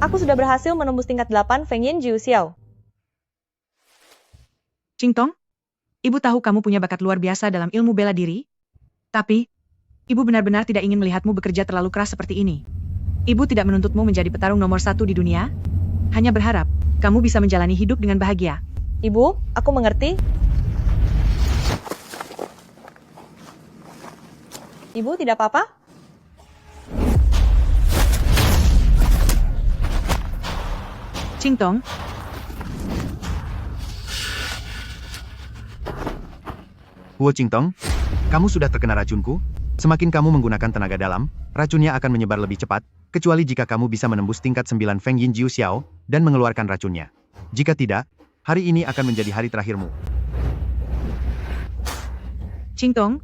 Aku sudah berhasil menembus tingkat 8 Feng Yin Jiu Xiao. Qingtong, ibu tahu kamu punya bakat luar biasa dalam ilmu bela diri. Tapi, ibu benar-benar tidak ingin melihatmu bekerja terlalu keras seperti ini. Ibu tidak menuntutmu menjadi petarung nomor 1 di dunia. Hanya berharap, kamu bisa menjalani hidup dengan bahagia. Ibu, aku mengerti. Ibu tidak apa-apa? Qingtong, Huo Qingtong, kamu sudah terkena racunku? Semakin kamu menggunakan tenaga dalam, racunnya akan menyebar lebih cepat, kecuali jika kamu bisa menembus tingkat 9 Feng Yin Jiu Xiao, dan mengeluarkan racunnya. Jika tidak, hari ini akan menjadi hari terakhirmu. Qingtong,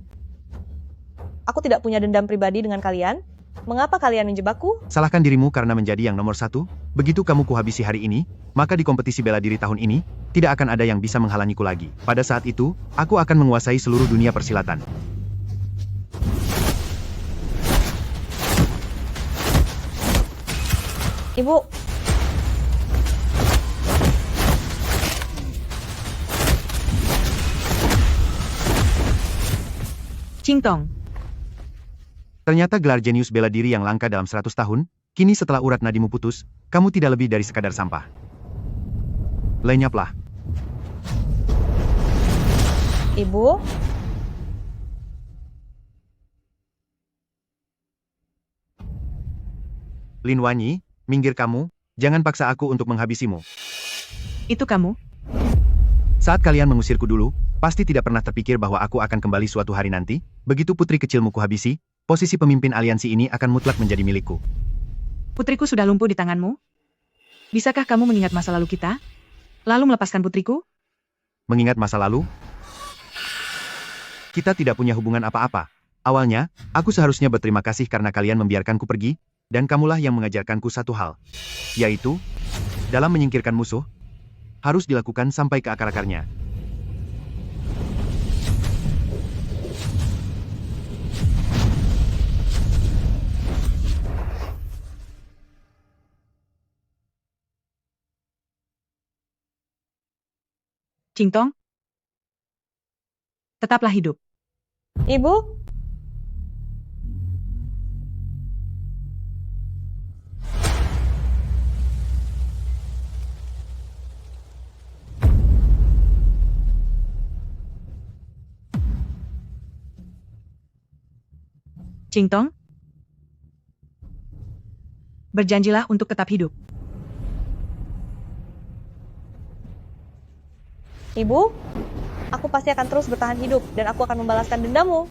Aku tidak punya dendam pribadi dengan kalian. Mengapa kalian menjebakku? Salahkan dirimu karena menjadi yang nomor 1, begitu kamu kuhabisi hari ini, maka di kompetisi bela diri tahun ini, tidak akan ada yang bisa menghalangiku lagi. Pada saat itu, aku akan menguasai seluruh dunia persilatan. Ibu, Qingtong, Ternyata gelar jenius bela diri yang langka dalam 100 tahun, kini setelah urat nadimu putus, kamu tidak lebih dari sekadar sampah. Lenyaplah. Ibu, Lin Wanyi, minggir kamu, jangan paksa aku untuk menghabisimu. itu kamu? Saat kalian mengusirku dulu, pasti tidak pernah terpikir bahwa aku akan kembali suatu hari nanti, begitu putri kecilmu kuhabisi, posisi pemimpin aliansi ini akan mutlak menjadi milikku. Putriku sudah lumpuh di tanganmu? Bisakah kamu mengingat masa lalu kita? Lalu melepaskan putriku? Mengingat masa lalu, kita tidak punya hubungan apa-apa. Awalnya, aku seharusnya berterima kasih karena kalian membiarkanku pergi, dan kamulah yang mengajarkanku satu hal. Yaitu, dalam menyingkirkan musuh, harus dilakukan sampai ke akar-akarnya. Qingtong, tetaplah hidup. ibu, Qingtong, berjanjilah untuk tetap hidup. ibu, aku pasti akan terus bertahan hidup dan aku akan membalaskan dendamu.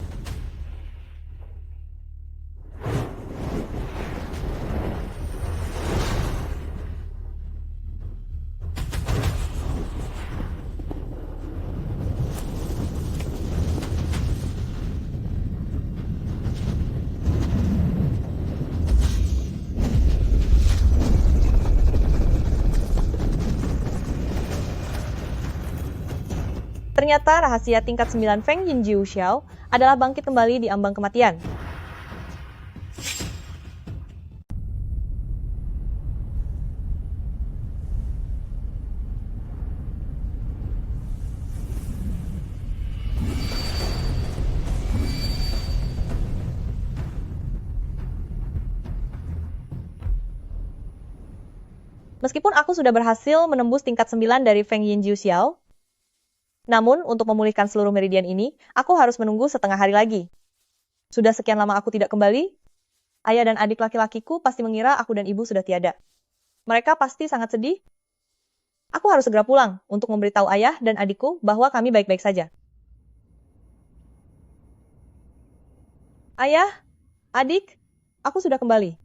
Ternyata rahasia tingkat 9 Feng Yin Jiu Xiao adalah bangkit kembali di ambang kematian. Meskipun aku sudah berhasil menembus tingkat 9 dari Feng Yin Jiu Xiao, namun, untuk memulihkan seluruh meridian ini, aku harus menunggu setengah hari lagi. Sudah sekian lama aku tidak kembali, ayah dan adik laki-lakiku pasti mengira aku dan ibu sudah tiada. Mereka pasti sangat sedih. Aku harus segera pulang untuk memberitahu ayah dan adikku bahwa kami baik-baik saja. Ayah, adik, aku sudah kembali.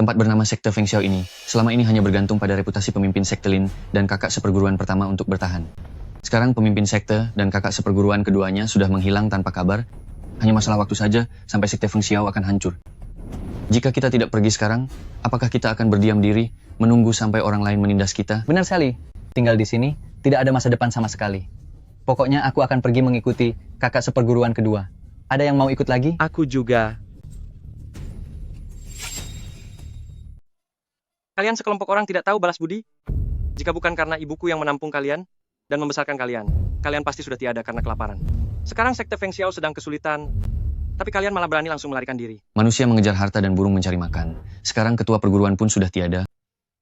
Tempat bernama Sekte Feng Xiao ini, selama ini hanya bergantung pada reputasi pemimpin Sekte Lin dan kakak seperguruan pertama untuk bertahan. Sekarang pemimpin Sekte dan kakak seperguruan keduanya sudah menghilang tanpa kabar, hanya masalah waktu saja sampai Sekte Feng Xiao akan hancur. Jika kita tidak pergi sekarang, apakah kita akan berdiam diri, menunggu sampai orang lain menindas kita? Benar sekali, tinggal di sini, tidak ada masa depan sama sekali. Pokoknya aku akan pergi mengikuti kakak seperguruan kedua. Ada yang mau ikut lagi? Aku juga. Kalian sekelompok orang tidak tahu balas budi? Jika bukan karena ibuku yang menampung kalian dan membesarkan kalian, kalian pasti sudah tiada karena kelaparan. Sekarang Sekte Feng Xiao sedang kesulitan, tapi kalian malah berani langsung melarikan diri. Manusia mengejar harta dan burung mencari makan. Sekarang ketua perguruan pun sudah tiada.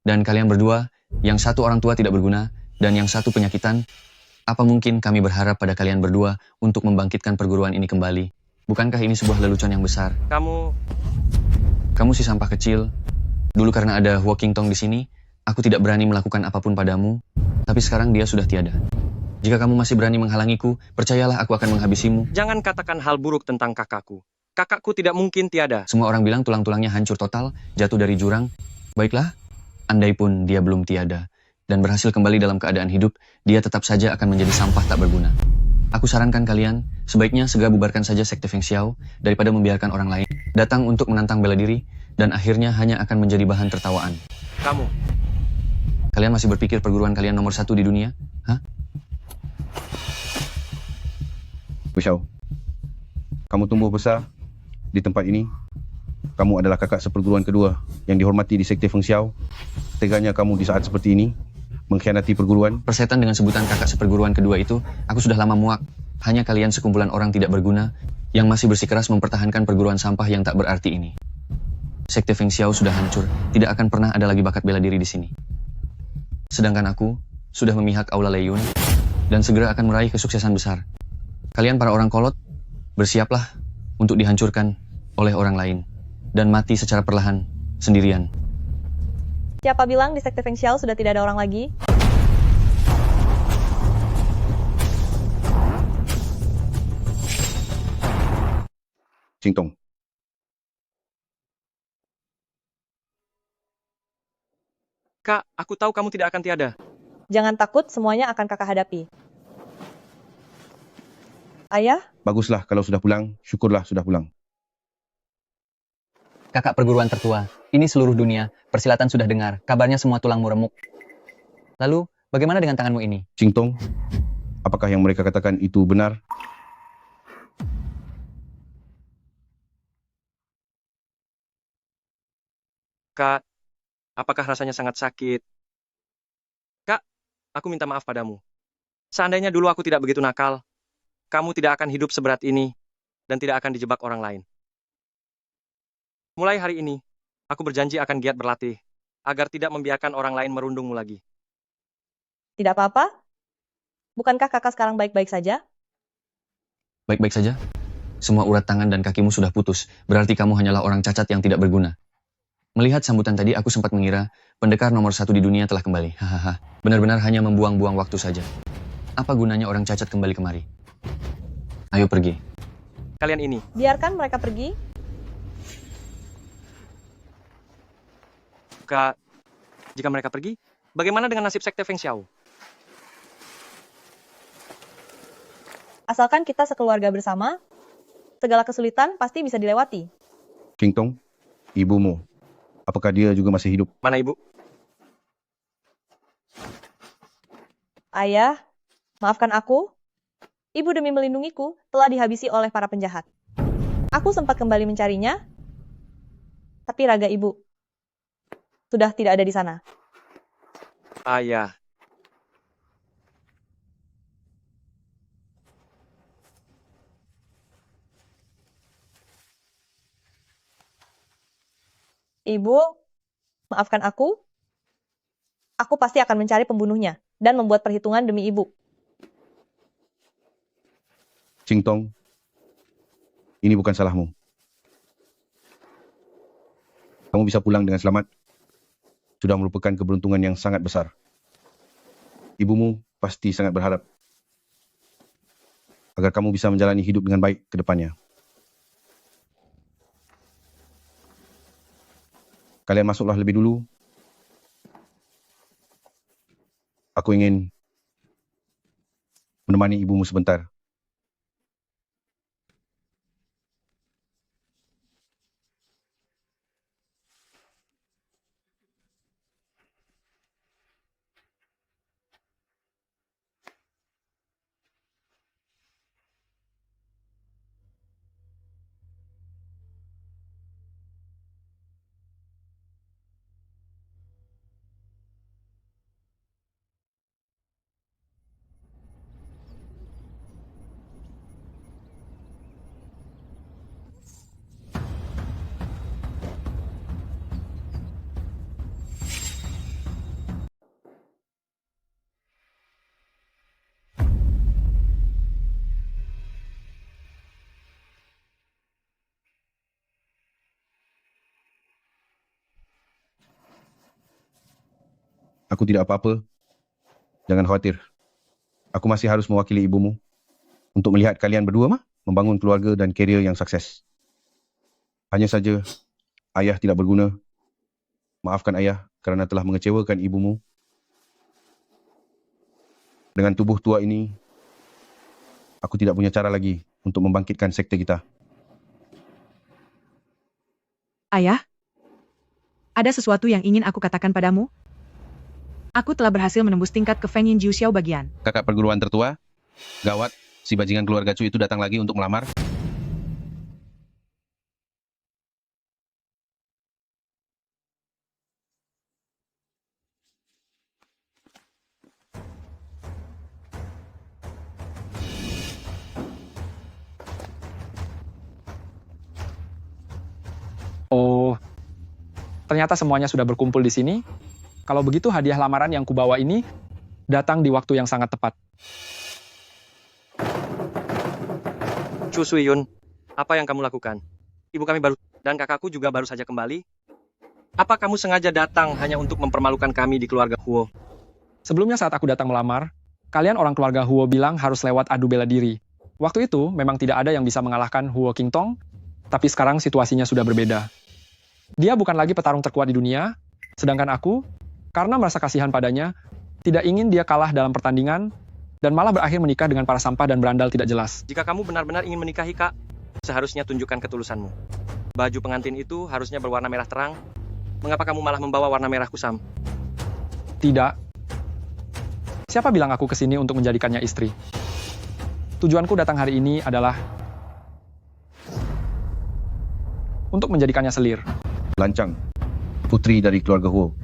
Dan kalian berdua, yang satu orang tua tidak berguna, dan yang satu penyakitan, apa mungkin kami berharap pada kalian berdua untuk membangkitkan perguruan ini kembali? Bukankah ini sebuah lelucon yang besar? Kamu si sampah kecil. Dulu karena ada Huo Qingtong di sini, aku tidak berani melakukan apapun padamu, tapi sekarang dia sudah tiada. Jika kamu masih berani menghalangiku, percayalah aku akan menghabisimu. Jangan katakan hal buruk tentang kakakku. Kakakku tidak mungkin tiada. Semua orang bilang tulang-tulangnya hancur total, jatuh dari jurang. Baiklah, andai pun dia belum tiada, dan berhasil kembali dalam keadaan hidup, dia tetap saja akan menjadi sampah tak berguna. Aku sarankan kalian, sebaiknya segera bubarkan saja Sekte Feng Xiao, daripada membiarkan orang lain datang untuk menantang bela diri, dan akhirnya hanya akan menjadi bahan tertawaan. Kalian masih berpikir perguruan kalian nomor 1 di dunia? Hah? Bu Xiao, kamu tumbuh besar di tempat ini. Kamu adalah kakak seperguruan kedua yang dihormati di Sekte Feng Xiao. Teganya kamu di saat seperti ini, mengkhianati perguruan. Persetan dengan sebutan kakak seperguruan kedua itu, aku sudah lama muak. Hanya kalian sekumpulan orang tidak berguna, yang masih bersikeras mempertahankan perguruan sampah yang tak berarti ini. Sekte Feng Xiao sudah hancur, tidak akan pernah ada lagi bakat bela diri di sini. Sedangkan aku, sudah memihak Aula Lei Yun, dan segera akan meraih kesuksesan besar. Kalian para orang kolot, bersiaplah untuk dihancurkan oleh orang lain, dan mati secara perlahan, sendirian. Siapa bilang di Sekte Feng Xiao sudah tidak ada orang lagi? Qingtong, Kak, aku tahu kamu tidak akan tiada. Jangan takut, semuanya akan kakak hadapi. Ayah, baguslah kalau sudah pulang, syukurlah sudah pulang. Kakak perguruan tertua, ini seluruh dunia, persilatan sudah dengar, kabarnya semua tulangmu remuk. Lalu, bagaimana dengan tanganmu ini? Qingtong, apakah yang mereka katakan itu benar? Kak, apakah rasanya sangat sakit? Kak, aku minta maaf padamu. Seandainya dulu aku tidak begitu nakal, kamu tidak akan hidup seberat ini, dan tidak akan dijebak orang lain. Mulai hari ini, aku berjanji akan giat berlatih, agar tidak membiarkan orang lain merundungmu lagi. tidak apa-apa? Bukankah kakak sekarang baik-baik saja? Baik-baik saja? Semua urat tangan dan kakimu sudah putus, berarti kamu hanyalah orang cacat yang tidak berguna. Melihat sambutan tadi, aku sempat mengira pendekar nomor 1 di dunia telah kembali. Hahaha, benar-benar hanya membuang-buang waktu saja. Apa gunanya orang cacat kembali kemari? Ayo pergi. Kalian ini, Biarkan mereka pergi. Kak, jika mereka pergi, bagaimana dengan nasib Sekte Feng Xiao? Asalkan kita sekeluarga bersama, segala kesulitan pasti bisa dilewati. Qingtong, ibumu, apakah dia juga masih hidup? Mana ibu? Ayah, maafkan aku. Ibu demi melindungiku telah dihabisi oleh para penjahat. Aku sempat kembali mencarinya, tapi raga ibu sudah tidak ada di sana. Ayah. Ibu, maafkan aku. Aku pasti akan mencari pembunuhnya dan membuat perhitungan demi ibu. Qingtong, ini bukan salahmu. Kamu bisa pulang dengan selamat. Sudah merupakan keberuntungan yang sangat besar. Ibumu pasti sangat berharap agar kamu bisa menjalani hidup dengan baik ke depannya. Kalian masuklah lebih dulu. Aku ingin menemani ibumu sebentar. Aku tidak apa-apa. Jangan khawatir. Aku masih harus mewakili ibumu untuk melihat kalian berdua membangun keluarga dan karier yang sukses. Hanya saja, ayah tidak berguna. Maafkan ayah kerana telah mengecewakan ibumu. Dengan tubuh tua ini, aku tidak punya cara lagi untuk membangkitkan sekte kita. Ayah, ada sesuatu yang ingin aku katakan padamu? Aku telah berhasil menembus tingkat ke Feng Yin Jiu Xiao bagian. Kakak perguruan tertua? Gawat, si bajingan keluarga Chu itu datang lagi untuk melamar. Oh, ternyata semuanya sudah berkumpul di sini. Kalau begitu hadiah lamaran yang kubawa ini datang di waktu yang sangat tepat. Chu Suyun, apa yang kamu lakukan? Ibu kami baru dan kakakku juga baru saja kembali. Apa kamu sengaja datang hanya untuk mempermalukan kami di keluarga Huo? Sebelumnya saat aku datang melamar, kalian orang keluarga Huo bilang harus lewat adu bela diri. Waktu itu memang tidak ada yang bisa mengalahkan Huo Qingtong, tapi sekarang situasinya sudah berbeda. Dia bukan lagi petarung terkuat di dunia, sedangkan aku, karena merasa kasihan padanya, tidak ingin dia kalah dalam pertandingan, dan malah berakhir menikah dengan para sampah dan berandal tidak jelas. Jika kamu benar-benar ingin menikahi Kak, seharusnya tunjukkan ketulusanmu. Baju pengantin itu harusnya berwarna merah terang. Mengapa kamu malah membawa warna merah kusam? Tidak. Siapa bilang aku kesini untuk menjadikannya istri? Tujuanku datang hari ini adalah untuk menjadikannya selir. Lancang, putri dari keluarga Huo,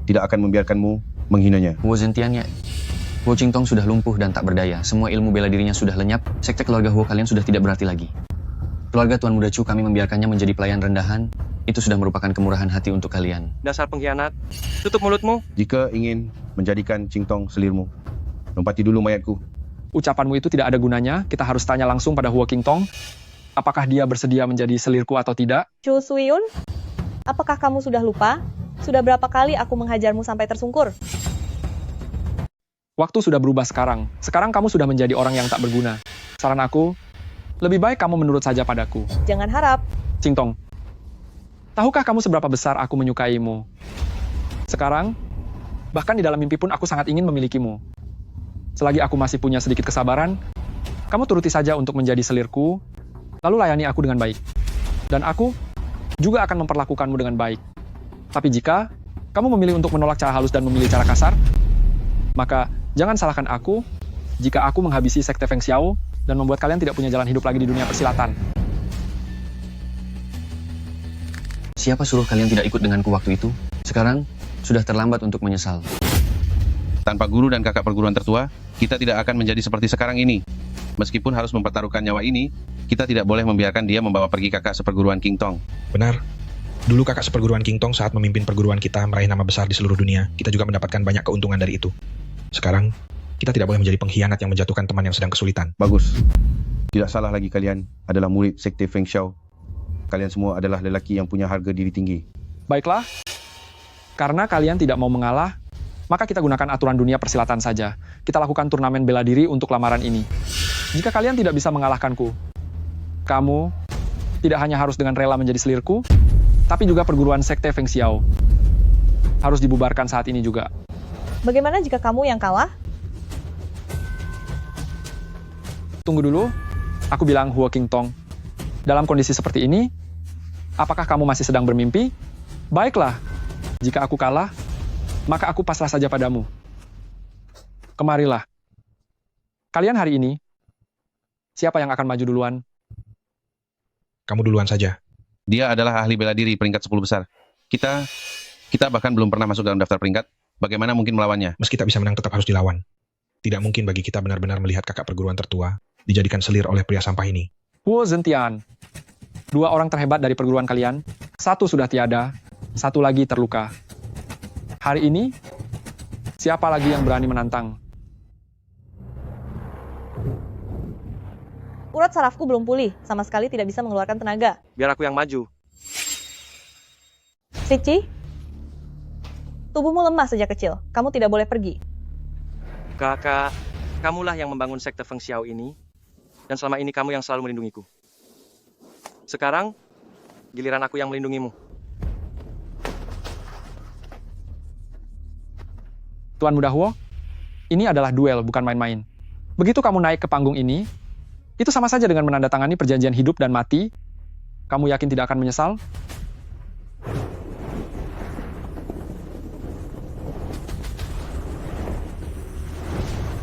tidak akan membiarkanmu menghinanya. Huo Zentian ya. Huo Qingtong sudah lumpuh dan tak berdaya. Semua ilmu bela dirinya sudah lenyap. Sekte keluarga Huo kalian sudah tidak berarti lagi. Keluarga Tuan Muda Chu kami membiarkannya menjadi pelayan rendahan. Itu sudah merupakan kemurahan hati untuk kalian. Dasar pengkhianat. Tutup mulutmu. Jika ingin menjadikan Qingtong selirmu, lompati dulu mayatku. Ucapanmu itu tidak ada gunanya. Kita harus tanya langsung pada Huo Qingtong. Apakah dia bersedia menjadi selirku atau tidak? Chu Suyun, apakah kamu sudah lupa? Sudah berapa kali aku menghajarmu sampai tersungkur? Waktu sudah berubah sekarang. Sekarang kamu sudah menjadi orang yang tak berguna. Saran aku, lebih baik kamu menurut saja padaku. Jangan harap. Qingtong, tahukah kamu seberapa besar aku menyukaimu? Sekarang, bahkan di dalam mimpi pun aku sangat ingin memilikimu. Selagi aku masih punya sedikit kesabaran, kamu turuti saja untuk menjadi selirku, lalu layani aku dengan baik. Dan aku juga akan memperlakukanmu dengan baik. Tapi jika kamu memilih untuk menolak cara halus dan memilih cara kasar, maka jangan salahkan aku jika aku menghabisi sekte Feng Xiao dan membuat kalian tidak punya jalan hidup lagi di dunia persilatan. Siapa suruh kalian tidak ikut denganku waktu itu? Sekarang, sudah terlambat untuk menyesal. Tanpa guru dan kakak perguruan tertua, kita tidak akan menjadi seperti sekarang ini. Meskipun harus mempertaruhkan nyawa ini, kita tidak boleh membiarkan dia membawa pergi kakak seperguruan Qingtong. Benar. Dulu kakak seperguruan Qingtong saat memimpin perguruan kita meraih nama besar di seluruh dunia, kita juga mendapatkan banyak keuntungan dari itu. Sekarang, kita tidak boleh menjadi pengkhianat yang menjatuhkan teman yang sedang kesulitan. Bagus. Tidak salah lagi kalian adalah murid sekte Feng Xiao. Kalian semua adalah lelaki yang punya harga diri tinggi. Baiklah, karena kalian tidak mau mengalah, maka kita gunakan aturan dunia persilatan saja. Kita lakukan turnamen bela diri untuk lamaran ini. Jika kalian tidak bisa mengalahkanku, kamu tidak hanya harus dengan rela menjadi selirku, tapi juga perguruan sekte Feng Xiao harus dibubarkan saat ini juga. Bagaimana jika kamu yang kalah? Tunggu dulu, aku bilang Huo Qingtong. Dalam kondisi seperti ini, apakah kamu masih sedang bermimpi? Baiklah, jika aku kalah, maka aku pasrah saja padamu. Kemarilah. Kalian hari ini, siapa yang akan maju duluan? Kamu duluan saja. Dia adalah ahli bela diri peringkat 10 besar. Kita bahkan belum pernah masuk dalam daftar peringkat. Bagaimana mungkin melawannya? Meski tak bisa menang, tetap harus dilawan. Tidak mungkin bagi kita benar-benar melihat kakak perguruan tertua dijadikan selir oleh pria sampah ini. Huo Zentian. 2 orang terhebat dari perguruan kalian. 1 sudah tiada, 1 lagi terluka. Hari ini, siapa lagi yang berani menantang? Urat sarafku belum pulih, sama sekali tidak bisa mengeluarkan tenaga. Biar aku yang maju. Sici, Tubuhmu lemah sejak kecil. Kamu tidak boleh pergi. Kakak, kamulah yang membangun sekte Feng Xiao ini, dan selama ini kamu yang selalu melindungiku. Sekarang, giliran aku yang melindungimu. Tuan Muda Huo, ini adalah duel, bukan main-main. Begitu kamu naik ke panggung ini, itu sama saja dengan menandatangani perjanjian hidup dan mati. Kamu yakin tidak akan menyesal?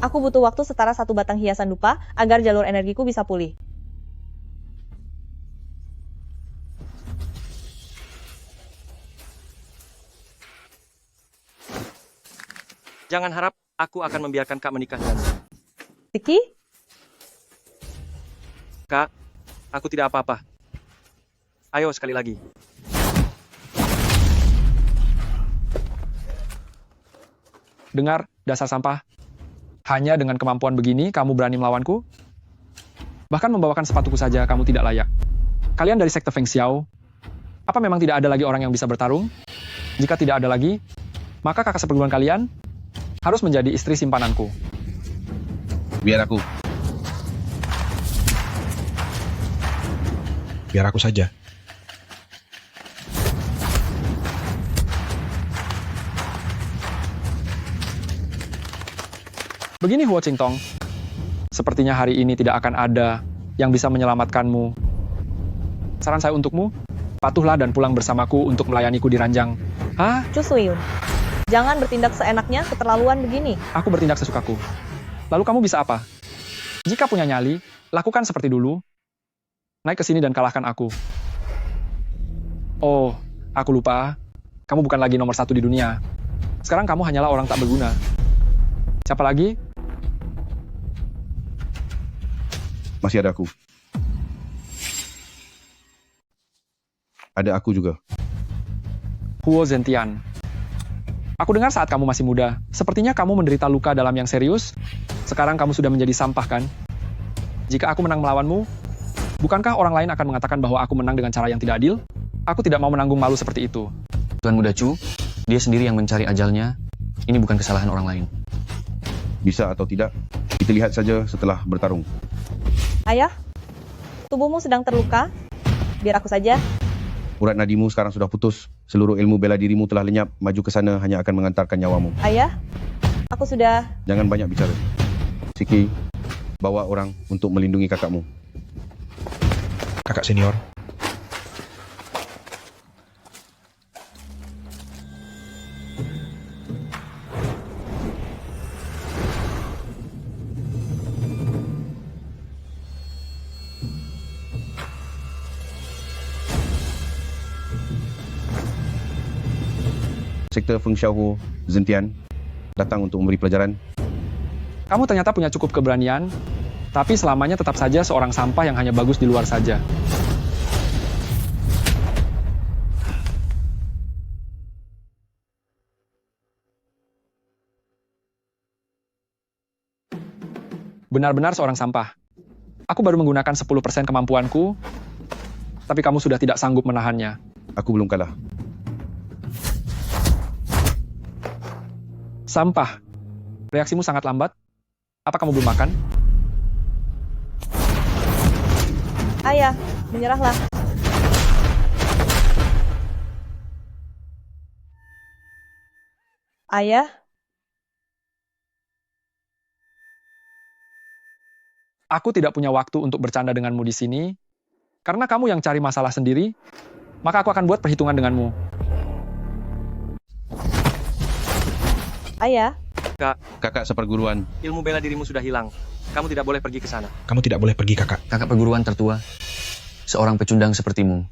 Aku butuh waktu setara 1 batang hiasan dupa agar jalur energiku bisa pulih. Jangan harap aku akan membiarkan Kak menikah denganmu. Tiki? Kak, aku tidak apa-apa. Ayo sekali lagi. Dengar, dasar sampah. Hanya dengan kemampuan begini, kamu berani melawanku? Bahkan membawakan sepatuku saja, kamu tidak layak. Kalian dari sekte Feng Xiao, apa memang tidak ada lagi orang yang bisa bertarung? Jika tidak ada lagi, maka kakak seperguruan kalian harus menjadi istri simpananku. Biar aku. Biar aku saja. Begini Huo Qingtong, sepertinya hari ini tidak akan ada yang bisa menyelamatkanmu. Saran saya untukmu, patuhlah dan pulang bersamaku untuk melayaniku di ranjang. Hah? Chu Suyun. Jangan bertindak seenaknya, keterlaluan begini. Aku bertindak sesukaku. Lalu kamu bisa apa? Jika punya nyali, lakukan seperti dulu. Naik ke sini dan kalahkan aku. Oh, aku lupa. Kamu bukan lagi nomor 1 di dunia. Sekarang kamu hanyalah orang tak berguna. Siapa lagi? Masih ada aku. Ada aku juga. Huo Zentian. Aku dengar saat kamu masih muda, sepertinya kamu menderita luka dalam yang serius. Sekarang kamu sudah menjadi sampah, kan? Jika aku menang melawanmu, bukankah orang lain akan mengatakan bahwa aku menang dengan cara yang tidak adil? Aku tidak mau menanggung malu seperti itu. Tuan Muda Chu, dia sendiri yang mencari ajalnya. Ini bukan kesalahan orang lain. Bisa atau tidak, kita lihat saja setelah bertarung. Ayah, tubuhmu sedang terluka. Biar aku saja. Urat nadimu sekarang sudah putus. Seluruh ilmu bela dirimu telah lenyap. Maju ke sana hanya akan mengantarkan nyawamu. Ayah, aku sudah... Jangan banyak bicara. Siki, bawa orang untuk melindungi kakakmu. Kakak senior, Sekte Feng Xiao Zentian datang untuk memberi pelajaran. Kamu ternyata punya cukup keberanian, tapi selamanya tetap saja seorang sampah yang hanya bagus di luar saja. Benar-benar seorang sampah. Aku baru menggunakan 10% kemampuanku, tapi kamu sudah tidak sanggup menahannya. Aku belum kalah. Sampah. Reaksimu sangat lambat. Apa kamu belum makan? Ayah, menyerahlah. Ayah, aku tidak punya waktu untuk bercanda denganmu di sini. Karena kamu yang cari masalah sendiri, maka aku akan buat perhitungan denganmu. ayah. Kakak seperguruan. Ilmu bela dirimu sudah hilang. Kamu tidak boleh pergi ke sana. kamu tidak boleh pergi, kakak. Kakak perguruan tertua, seorang pecundang sepertimu,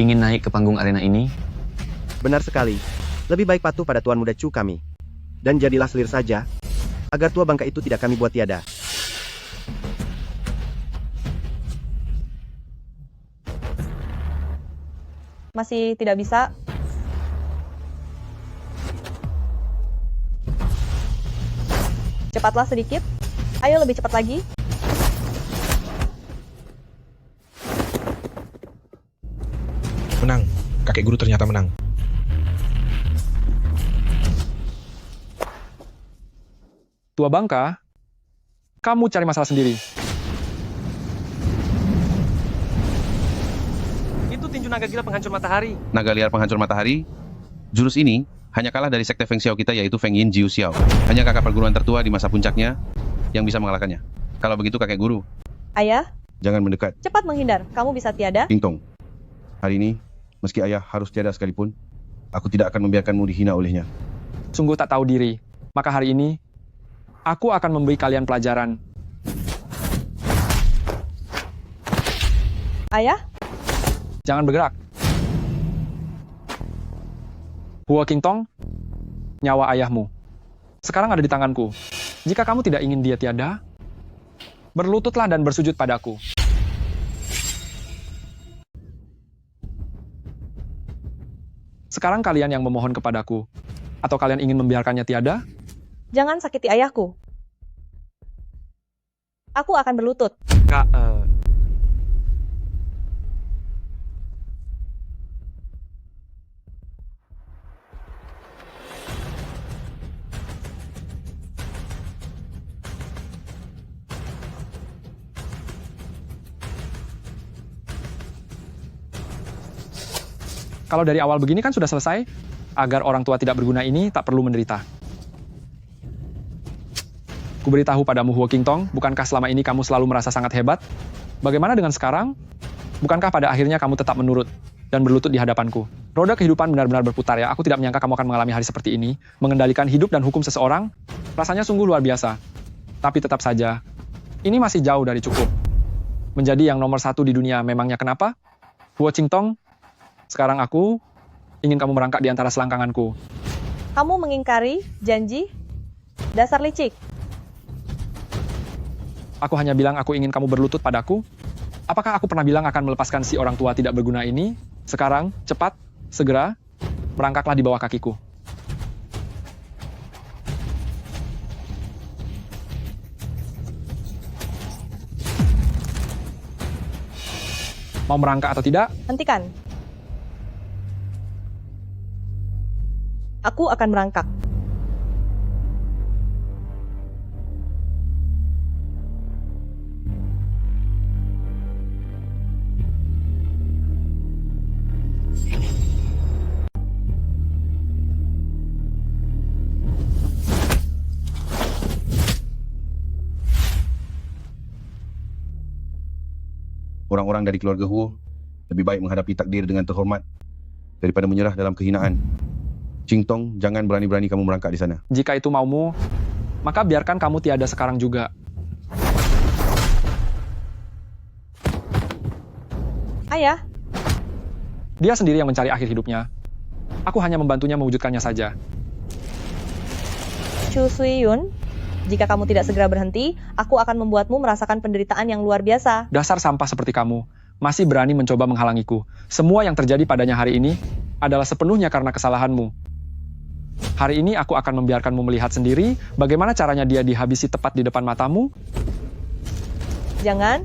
ingin naik ke panggung arena ini? Benar sekali. Lebih baik patuh pada Tuan Muda Chu kami. Dan jadilah selir saja, agar tua bangka itu tidak kami buat tiada. Masih tidak bisa. Cepatlah sedikit. Ayo lebih cepat lagi. Menang. Kakek guru ternyata menang. Tua bangka, kamu cari masalah sendiri. Itu tinju naga gila penghancur matahari. Naga liar penghancur matahari? Jurus ini hanya kalah dari sekte Feng Xiao kita yaitu Feng Yin Jiu Xiao. Hanya kakak perguruan tertua di masa puncaknya yang bisa mengalahkannya. Kalau begitu kakek guru, Ayah, jangan mendekat. cepat menghindar. Kamu bisa tiada? Kingtong, hari ini, meski ayah harus tiada sekalipun, aku tidak akan membiarkanmu dihina olehnya. Sungguh tak tahu diri. Maka hari ini, aku akan memberi kalian pelajaran. Ayah, Jangan bergerak. Huo Qingtong, nyawa ayahmu. Sekarang ada di tanganku. Jika kamu tidak ingin dia tiada, berlututlah dan bersujud padaku. Sekarang kalian yang memohon kepadaku. Atau kalian ingin membiarkannya tiada? jangan sakiti ayahku. Aku akan berlutut. Kak, Kalau dari awal begini kan sudah selesai, agar orang tua tidak berguna ini tak perlu menderita. Kuberitahu padamu Huo Qingtong, bukankah selama ini kamu selalu merasa sangat hebat? Bagaimana dengan sekarang? Bukankah pada akhirnya kamu tetap menurut dan berlutut di hadapanku? Roda kehidupan benar-benar berputar ya, aku tidak menyangka kamu akan mengalami hari seperti ini, mengendalikan hidup dan hukum seseorang, rasanya sungguh luar biasa. Tapi tetap saja, ini masih jauh dari cukup. Menjadi yang nomor 1 di dunia, memangnya kenapa? Huo Qingtong, sekarang aku ingin kamu merangkak di antara selangkanganku. Kamu mengingkari janji? Dasar licik. Aku hanya bilang aku ingin kamu berlutut padaku. Apakah aku pernah bilang akan melepaskan si orang tua tidak berguna ini? Sekarang, cepat, segera, merangkaklah di bawah kakiku. Mau merangkak atau tidak? Hentikan. Aku akan merangkak. Orang-orang dari keluarga Huo lebih baik menghadapi takdir dengan terhormat daripada menyerah dalam kehinaan. Qingtong, jangan berani-berani kamu merangkak di sana. Jika itu maumu, maka biarkan kamu tiada sekarang juga. Ayah, Dia sendiri yang mencari akhir hidupnya. Aku hanya membantunya mewujudkannya saja. Chu Sui-yun, jika kamu tidak segera berhenti, aku akan membuatmu merasakan penderitaan yang luar biasa. Dasar sampah seperti kamu, masih berani mencoba menghalangiku. Semua yang terjadi padanya hari ini adalah sepenuhnya karena kesalahanmu. Hari ini aku akan membiarkanmu melihat sendiri bagaimana caranya dia dihabisi tepat di depan matamu. Jangan.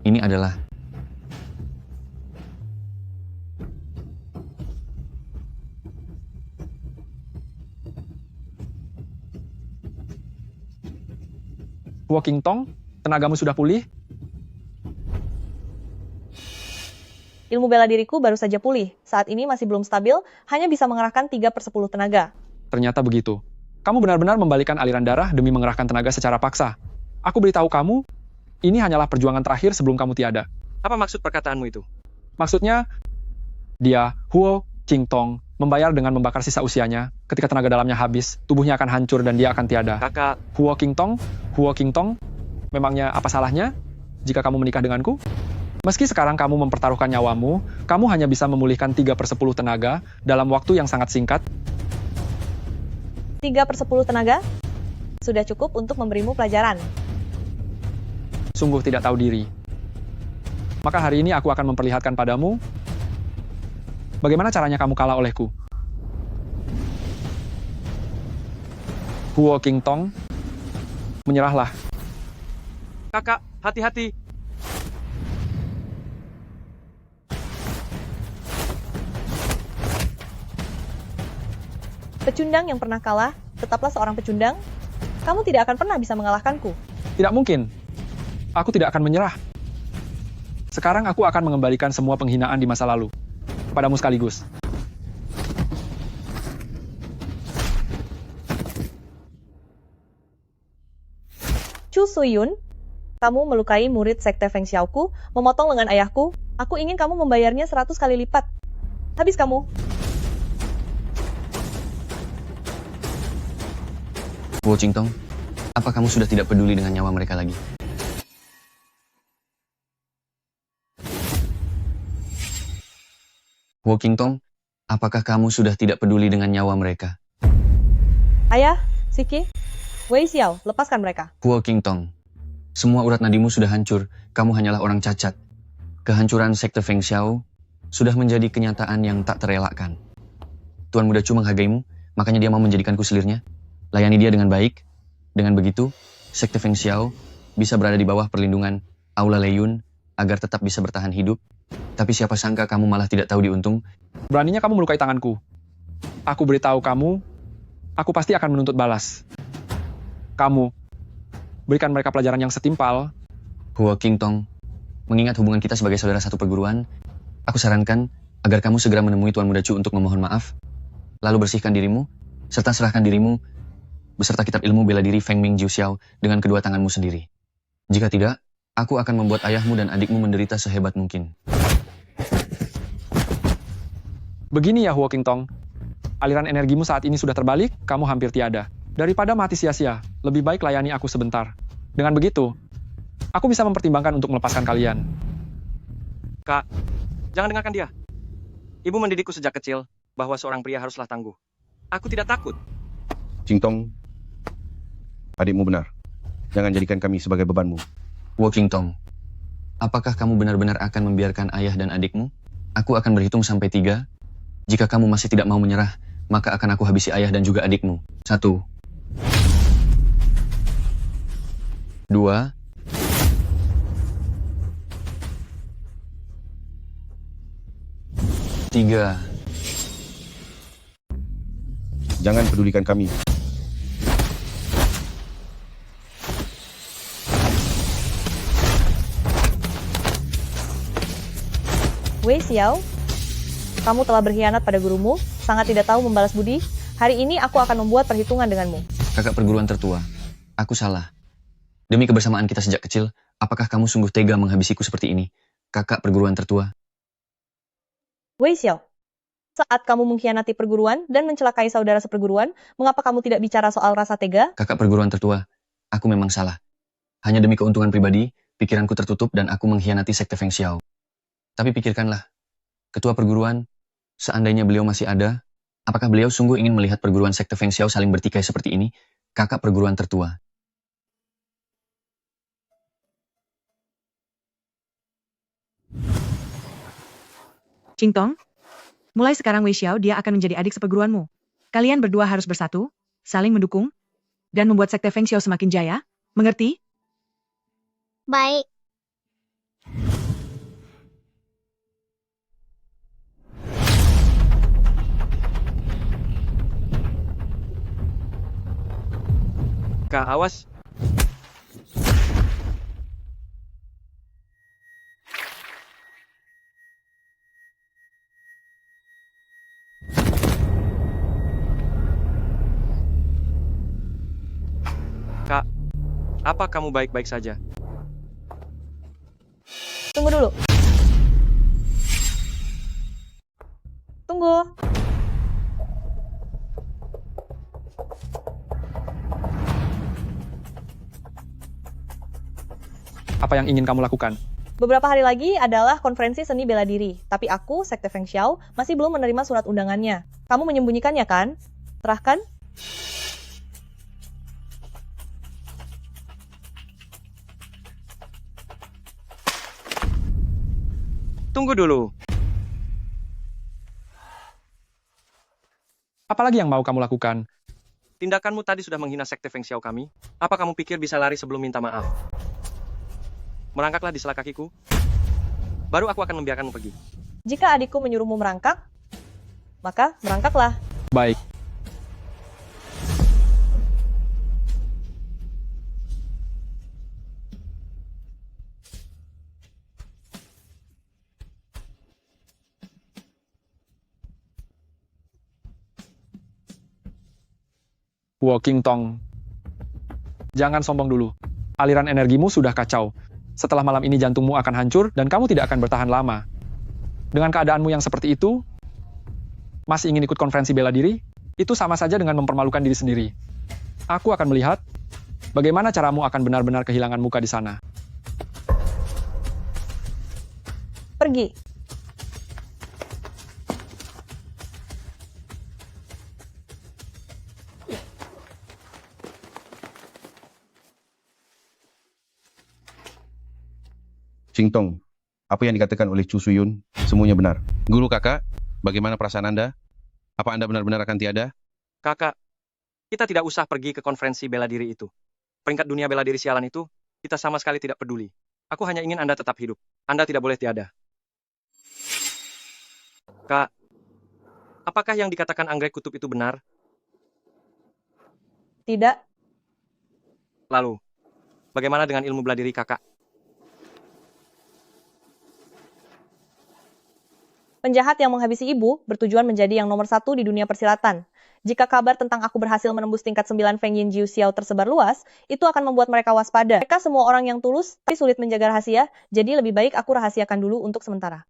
Ini adalah Huo Qingtong, tenagamu sudah pulih? Ilmu bela diriku baru saja pulih. Saat ini masih belum stabil, hanya bisa mengerahkan 3/10 tenaga. Ternyata begitu. Kamu benar-benar membalikan aliran darah demi mengerahkan tenaga secara paksa. Aku beritahu kamu, ini hanyalah perjuangan terakhir sebelum kamu tiada. apa maksud perkataanmu itu? Maksudnya, dia, Huo Qingtong, membayar dengan membakar sisa usianya. Ketika tenaga dalamnya habis, tubuhnya akan hancur dan dia akan tiada. Kakak, Huo Qingtong, memangnya apa salahnya jika kamu menikah denganku? Meski sekarang kamu mempertaruhkan nyawamu, kamu hanya bisa memulihkan 3/10 tenaga dalam waktu yang sangat singkat. 3/10 tenaga? Sudah cukup untuk memberimu pelajaran. Sungguh tidak tahu diri. Maka hari ini aku akan memperlihatkan padamu bagaimana caranya kamu kalah olehku. Huo Qingtong, Menyerahlah. Kakak, hati-hati. Pecundang yang pernah kalah, tetaplah seorang pecundang. Kamu tidak akan pernah bisa mengalahkanku. Tidak mungkin. Aku tidak akan menyerah. Sekarang aku akan mengembalikan semua penghinaan di masa lalu. Kepadamu sekaligus. Chu Suyun, kamu melukai murid sekte Feng Xiaoku, memotong lengan ayahku. Aku ingin kamu membayarnya 100 kali lipat. Habis kamu. Wu Qingtong, apa kamu sudah tidak peduli dengan nyawa mereka lagi? Wu Qingtong, apakah kamu sudah tidak peduli dengan nyawa mereka? Ayah, Siki, Wei Xiao, lepaskan mereka. Wu Qingtong, semua urat nadimu sudah hancur, kamu hanyalah orang cacat. Kehancuran sekte Feng Xiao sudah menjadi kenyataan yang tak terelakkan. Tuan Muda Chu menghargaimu, makanya dia mau menjadikanku selirnya. Layani dia dengan baik. Dengan begitu, sekte Feng Xiao bisa berada di bawah perlindungan Aula Leyun agar tetap bisa bertahan hidup. Tapi siapa sangka kamu malah tidak tahu diuntung. Beraninya kamu melukai tanganku. Aku beritahu kamu, aku pasti akan menuntut balas. Kamu, berikan mereka pelajaran yang setimpal. Hu Qingtong, mengingat hubungan kita sebagai saudara satu perguruan, aku sarankan agar kamu segera menemui Tuan Muda Chu untuk memohon maaf, lalu bersihkan dirimu, serta serahkan dirimu beserta kitab ilmu bela diri Feng Ming Jiu Xiao dengan kedua tanganmu sendiri. Jika tidak, aku akan membuat ayahmu dan adikmu menderita sehebat mungkin. Begini ya Hu Qingtong, aliran energimu saat ini sudah terbalik, kamu hampir tiada. Daripada mati sia-sia, lebih baik layani aku sebentar. Dengan begitu, aku bisa mempertimbangkan untuk melepaskan kalian. Kak, jangan dengarkan dia. Ibu mendidikku sejak kecil bahwa seorang pria haruslah tangguh. Aku tidak takut. Qingtong, adikmu benar. Jangan jadikan kami sebagai bebanmu. Wu Qingtong, apakah kamu benar-benar akan membiarkan ayah dan adikmu? Aku akan berhitung sampai 3. Jika kamu masih tidak mau menyerah, maka akan aku habisi ayah dan juga adikmu. 1, 2, 3. Jangan pedulikan kami. Wei Xiao, kamu telah berkhianat pada gurumu, sangat tidak tahu membalas budi. Hari ini aku akan membuat perhitungan denganmu. Kakak perguruan tertua, aku salah. Demi kebersamaan kita sejak kecil, apakah kamu sungguh tega menghabisiku seperti ini? Kakak perguruan tertua. Wei Xiao, saat kamu mengkhianati perguruan dan mencelakai saudara seperguruan, mengapa kamu tidak bicara soal rasa tega? Kakak perguruan tertua, aku memang salah. Hanya demi keuntungan pribadi, pikiranku tertutup dan aku mengkhianati sekte Feng Xiao. Tapi pikirkanlah, ketua perguruan, seandainya beliau masih ada, apakah beliau sungguh ingin melihat perguruan sekte Feng Xiao saling bertikai seperti ini? Kakak perguruan tertua. Qingtong, mulai sekarang Wei Xiao dia akan menjadi adik seperguruanmu. Kalian berdua harus bersatu, saling mendukung, dan membuat sekte Feng Xiao semakin jaya. Mengerti? Baik. Kak, awas. Kak, apa kamu baik-baik saja? Tunggu dulu. Tunggu. Apa yang ingin kamu lakukan? Beberapa hari lagi adalah konferensi seni bela diri, tapi aku, Sekte Feng Xiao, masih belum menerima surat undangannya. Kamu menyembunyikannya kan? Serahkan. Tunggu dulu. Apalagi yang mau kamu lakukan? Tindakanmu tadi sudah menghina sekte Feng Xiao kami. Apa kamu pikir bisa lari sebelum minta maaf? Merangkaklah di sela kakiku. Baru aku akan membiarkanmu pergi. Jika adikku menyuruhmu merangkak, maka merangkaklah. Baik. Walking Tong. Jangan sombong dulu. Aliran energimu sudah kacau. Setelah malam ini jantungmu akan hancur dan kamu tidak akan bertahan lama. Dengan keadaanmu yang seperti itu, masih ingin ikut konferensi bela diri? Itu sama saja dengan mempermalukan diri sendiri. Aku akan melihat bagaimana caramu akan benar-benar kehilangan muka di sana. Pergi. Qingtong, apa yang dikatakan oleh Chu Suyun semuanya benar. Guru kakak, bagaimana perasaan Anda? Apa Anda benar-benar akan tiada? Kakak, kita tidak usah pergi ke konferensi bela diri itu. Peringkat dunia bela diri sialan itu, kita sama sekali tidak peduli. Aku hanya ingin Anda tetap hidup. Anda tidak boleh tiada. Kak, apakah yang dikatakan anggrek kutub itu benar? Tidak. Lalu, bagaimana dengan ilmu bela diri kakak? Penjahat yang menghabisi ibu bertujuan menjadi yang nomor 1 di dunia persilatan. Jika kabar tentang aku berhasil menembus tingkat 9 Feng Yin Jiu Xiao tersebar luas, itu akan membuat mereka waspada. Mereka semua orang yang tulus, tapi sulit menjaga rahasia, jadi lebih baik aku rahasiakan dulu untuk sementara.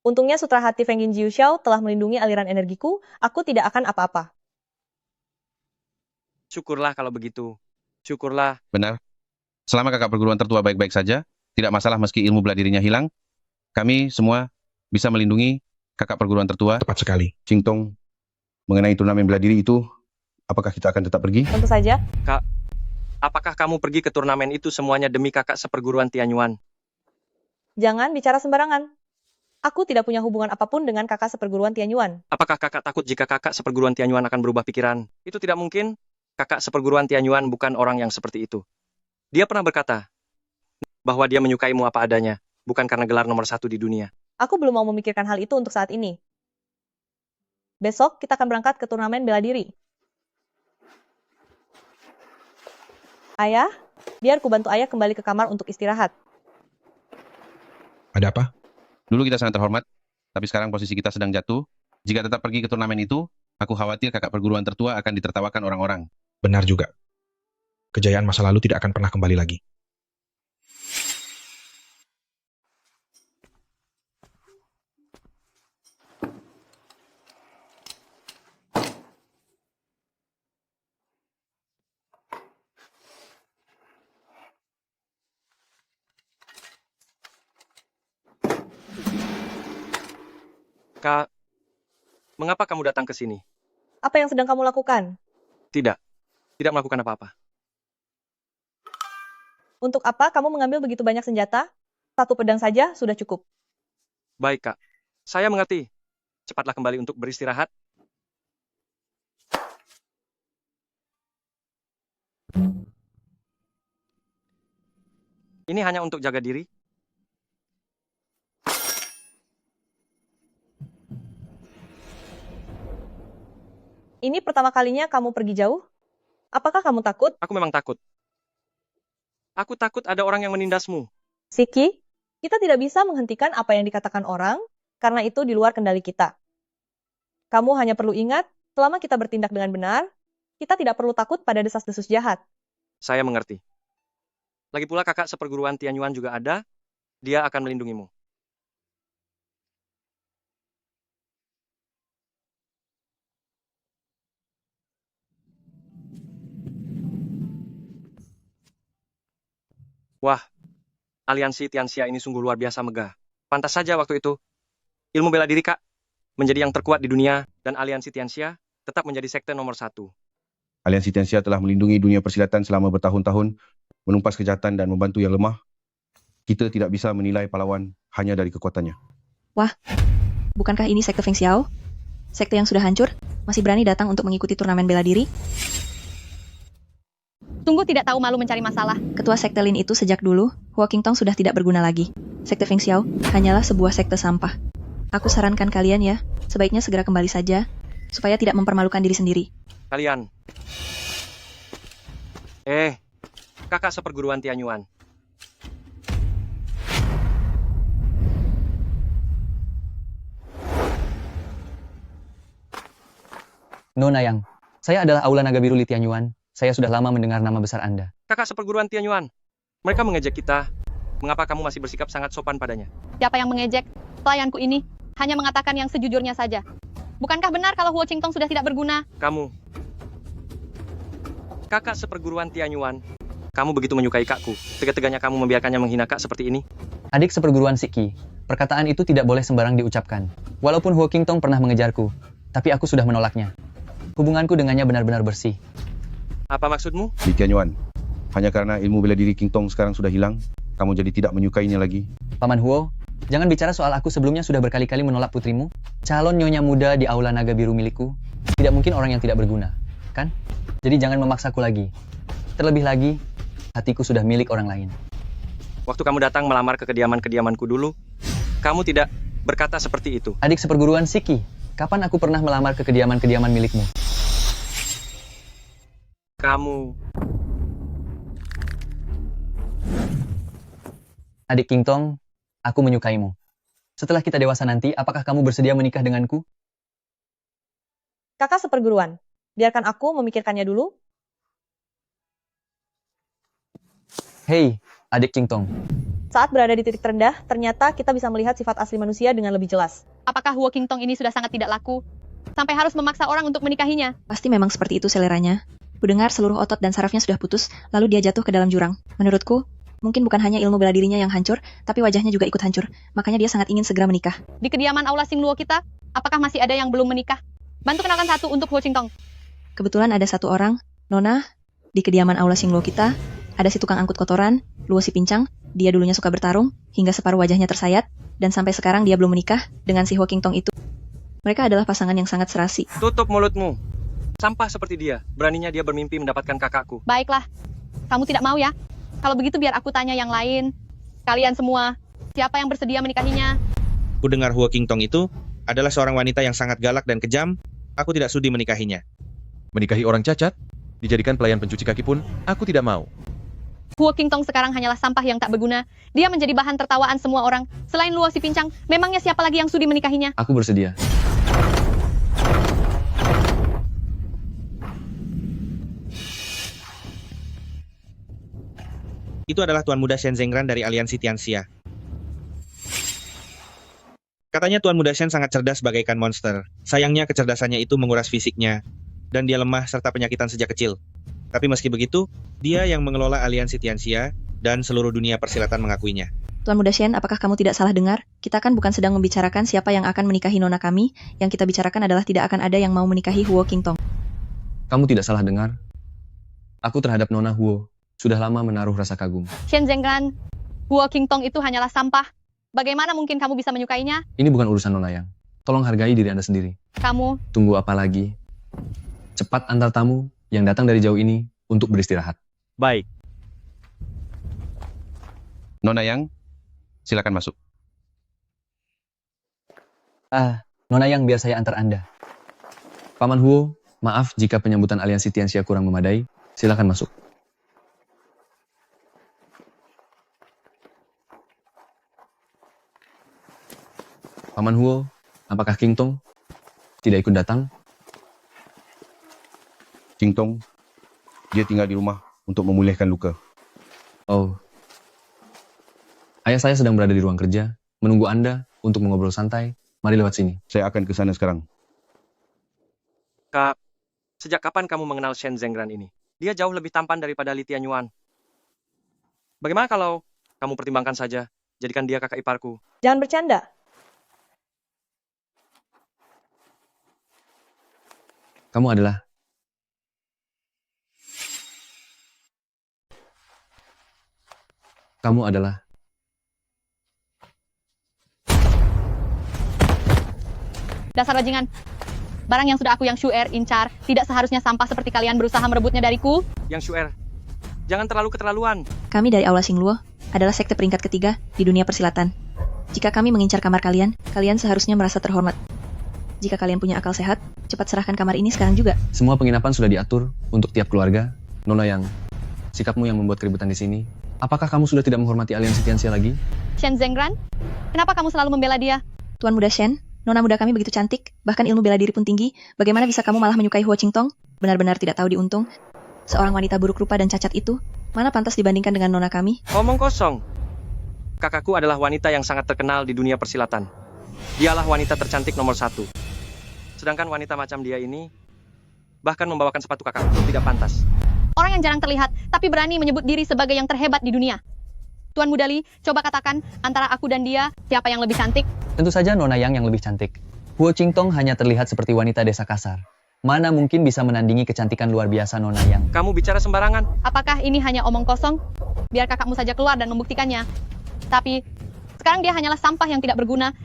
Untungnya Sutra Hati Feng Yin Jiu Xiao telah melindungi aliran energiku, aku tidak akan apa-apa. Syukurlah kalau begitu. Syukurlah. Benar. Selama kakak perguruan tertua baik-baik saja, tidak masalah meski ilmu bela dirinya hilang, kami semua bisa melindungi kakak perguruan tertua. Tepat sekali. Qingtong, mengenai turnamen bela diri itu, apakah kita akan tetap pergi? Tentu saja. Kak, apakah kamu pergi ke turnamen itu semuanya demi kakak seperguruan Tianyuan? Jangan bicara sembarangan. Aku tidak punya hubungan apapun dengan kakak seperguruan Tianyuan. Apakah kakak takut jika kakak seperguruan Tianyuan akan berubah pikiran? Itu tidak mungkin. Kakak seperguruan Tianyuan bukan orang yang seperti itu. Dia pernah berkata bahwa dia menyukaimu apa adanya, bukan karena gelar nomor 1 di dunia. Aku belum mau memikirkan hal itu untuk saat ini. Besok kita akan berangkat ke turnamen bela diri. Ayah, biar ku bantu ayah kembali ke kamar untuk istirahat. Ada apa? Dulu kita sangat terhormat, tapi sekarang posisi kita sedang jatuh. Jika tetap pergi ke turnamen itu, aku khawatir kakak perguruan tertua akan ditertawakan orang-orang. Benar juga. Kejayaan masa lalu tidak akan pernah kembali lagi. Kak, mengapa kamu datang ke sini? Apa yang sedang kamu lakukan? Tidak melakukan apa-apa. Untuk apa kamu mengambil begitu banyak senjata? 1 pedang saja sudah cukup. Baik, Kak. Saya mengerti. Cepatlah kembali untuk beristirahat. Ini hanya untuk jaga diri. Ini pertama kalinya kamu pergi jauh? Apakah kamu takut? Aku memang takut. Aku takut ada orang yang menindasmu. Siki, kita tidak bisa menghentikan apa yang dikatakan orang, karena itu di luar kendali kita. Kamu hanya perlu ingat, selama kita bertindak dengan benar, kita tidak perlu takut pada desas-desus jahat. Saya mengerti. Lagi pula kakak seperguruan Tianyuan juga ada, dia akan melindungimu. Wah, aliansi Tianxia ini sungguh luar biasa megah. Pantas saja waktu itu. Ilmu bela diri, Kak, menjadi yang terkuat di dunia, dan aliansi Tianxia tetap menjadi sekte nomor 1. Aliansi Tianxia telah melindungi dunia persilatan selama bertahun-tahun, menumpas kejahatan dan membantu yang lemah. Kita tidak bisa menilai pahlawan hanya dari kekuatannya. Wah, bukankah ini sekte Feng Xiao? Sekte yang sudah hancur, masih berani datang untuk mengikuti turnamen bela diri? Sungguh tidak tahu malu mencari masalah. Ketua Sekte Lin itu sejak dulu, Huo Qingtong sudah tidak berguna lagi. Sekte Feng Xiao hanyalah sebuah sekte sampah. Aku sarankan kalian ya, sebaiknya segera kembali saja, supaya tidak mempermalukan diri sendiri. Kalian. Kakak seperguruan Tianyuan. Nona Yang, saya adalah Aula Naga Biru Li Tianyuan. Saya sudah lama mendengar nama besar Anda. Kakak seperguruan Tianyuan. Mereka mengejek kita. Mengapa kamu masih bersikap sangat sopan padanya? Siapa yang mengejek? Pelayanku ini hanya mengatakan yang sejujurnya saja. Bukankah benar kalau Huo Qingtong sudah tidak berguna? Kamu. Kakak seperguruan Tianyuan. Kamu begitu menyukai kakku. Tega-teganya kamu membiarkannya menghina kak seperti ini. Adik seperguruan Siki, perkataan itu tidak boleh sembarang diucapkan. Walaupun Huo Qingtong pernah mengejarku, tapi aku sudah menolaknya. Hubunganku dengannya benar-benar bersih. Apa maksudmu? Li Tianyuan, hanya karena ilmu bela diri Qingtong sekarang sudah hilang, kamu jadi tidak menyukainya lagi. Paman Huo, jangan bicara soal aku sebelumnya sudah berkali-kali menolak putrimu. Calon nyonya muda di Aula Naga Biru milikku. Tidak mungkin orang yang tidak berguna, kan? Jadi jangan memaksaku lagi. Terlebih lagi, hatiku sudah milik orang lain. Waktu kamu datang melamar ke kediaman-kediamanku dulu, kamu tidak berkata seperti itu. Adik seperguruan Siki, kapan aku pernah melamar ke kediaman-kediaman milikmu? Kamu. Adik Qingtong, aku menyukaimu. Setelah kita dewasa nanti, apakah kamu bersedia menikah denganku? Kakak seperguruan, biarkan aku memikirkannya dulu. Hei, adik Qingtong. Saat berada di titik terendah, ternyata kita bisa melihat sifat asli manusia dengan lebih jelas. Apakah Huo Qingtong ini sudah sangat tidak laku? Sampai harus memaksa orang untuk menikahinya? Pasti memang seperti itu seleranya. Kudengar seluruh otot dan sarafnya sudah putus, lalu dia jatuh ke dalam jurang. Menurutku, mungkin bukan hanya ilmu bela dirinya yang hancur, tapi wajahnya juga ikut hancur. Makanya dia sangat ingin segera menikah. Di kediaman Aula Xingluo kita, apakah masih ada yang belum menikah? Bantu kenalkan satu untuk Huo Qingtong. Kebetulan ada satu orang, Nona, di kediaman Aula Xingluo kita, ada si tukang angkut kotoran, Luo si pincang. Dia dulunya suka bertarung, hingga separuh wajahnya tersayat, dan sampai sekarang dia belum menikah dengan si Huo Qingtong itu. Mereka adalah pasangan yang sangat serasi. Tutup mulutmu. Sampah seperti dia. Beraninya dia bermimpi mendapatkan kakakku. Baiklah, kamu tidak mau ya? Kalau begitu biar aku tanya yang lain. Kalian semua, siapa yang bersedia menikahinya? Ku dengar Huo Qingtong itu adalah seorang wanita yang sangat galak dan kejam. Aku tidak sudi menikahinya. Menikahi orang cacat? Dijadikan pelayan pencuci kaki pun, aku tidak mau. Huo Qingtong sekarang hanyalah sampah yang tak berguna. Dia menjadi bahan tertawaan semua orang. Selain Luo si pincang, memangnya siapa lagi yang sudi menikahinya? Aku bersedia. Itu adalah Tuan Muda Shen Zengran dari Aliansi Tianxia. Katanya Tuan Muda Shen sangat cerdas bagaikan monster. Sayangnya kecerdasannya itu menguras fisiknya, dan dia lemah serta penyakitan sejak kecil. Tapi meski begitu, dia yang mengelola Aliansi Tianxia, dan seluruh dunia persilatan mengakuinya. Tuan Muda Shen, apakah kamu tidak salah dengar? Kita kan bukan sedang membicarakan siapa yang akan menikahi nona kami. Yang kita bicarakan adalah tidak akan ada yang mau menikahi Huo Qingtong. Kamu tidak salah dengar. Aku terhadap Nona Huo sudah lama menaruh rasa kagum. Shen Zengran, Huo Qingtong itu hanyalah sampah. Bagaimana mungkin kamu bisa menyukainya? Ini bukan urusan Nona Yang. Tolong hargai diri Anda sendiri. Kamu, Tunggu apa lagi? Cepat antar tamu yang datang dari jauh ini untuk beristirahat. Baik. Nona Yang, silakan masuk. Nona Yang, biar saya antar Anda. Paman Huo, maaf jika penyambutan Aliansi Tianxia kurang memadai. Silakan masuk. Paman Huo, apakah Qingtong tidak ikut datang? Qingtong, dia tinggal di rumah untuk memulihkan luka. Oh. Ayah saya sedang berada di ruang kerja, menunggu Anda untuk mengobrol santai. Mari lewat sini. Saya akan ke sana sekarang. Kak, sejak kapan kamu mengenal Shen Zengran ini? Dia jauh lebih tampan daripada Li Tianyuan. Bagaimana kalau kamu pertimbangkan saja, jadikan dia kakak iparku? Jangan bercanda. Kamu adalah... dasar bajingan. Barang yang sudah aku yang Shu'er incar, tidak seharusnya sampah seperti kalian berusaha merebutnya dariku. Yang Shu'er, Jangan terlalu keterlaluan. Kami dari Aula Xingluo adalah sekte peringkat ketiga di dunia persilatan. Jika kami mengincar kamar kalian, kalian seharusnya merasa terhormat. Jika kalian punya akal sehat, cepat serahkan kamar ini sekarang juga. Semua penginapan sudah diatur untuk tiap keluarga. Nona Yang, sikapmu yang membuat keributan di sini. Apakah kamu sudah tidak menghormati aliansi Tianxia lagi? Shen Zengran, kenapa kamu selalu membela dia? Tuan Muda Shen, nona muda kami begitu cantik, bahkan ilmu bela diri pun tinggi. Bagaimana bisa kamu malah menyukai Huo Qingtong? Benar-benar tidak tahu diuntung. Seorang wanita buruk rupa dan cacat itu, mana pantas dibandingkan dengan nona kami? Omong kosong. Kakakku adalah wanita yang sangat terkenal di dunia persilatan. Dialah wanita tercantik nomor 1. Sedangkan wanita macam dia ini bahkan membawakan sepatu kakakku tidak pantas. Orang yang jarang terlihat, tapi berani menyebut diri sebagai yang terhebat di dunia. Tuan Muda Li, coba katakan antara aku dan dia, siapa yang lebih cantik? Tentu saja Nona Yang lebih cantik. Huo Qingtong hanya terlihat seperti wanita desa kasar. Mana mungkin bisa menandingi kecantikan luar biasa Nona Yang. Kamu bicara sembarangan. Apakah ini hanya omong kosong? Biar kakakmu saja keluar dan membuktikannya. Tapi, sekarang dia hanyalah sampah yang tidak berguna.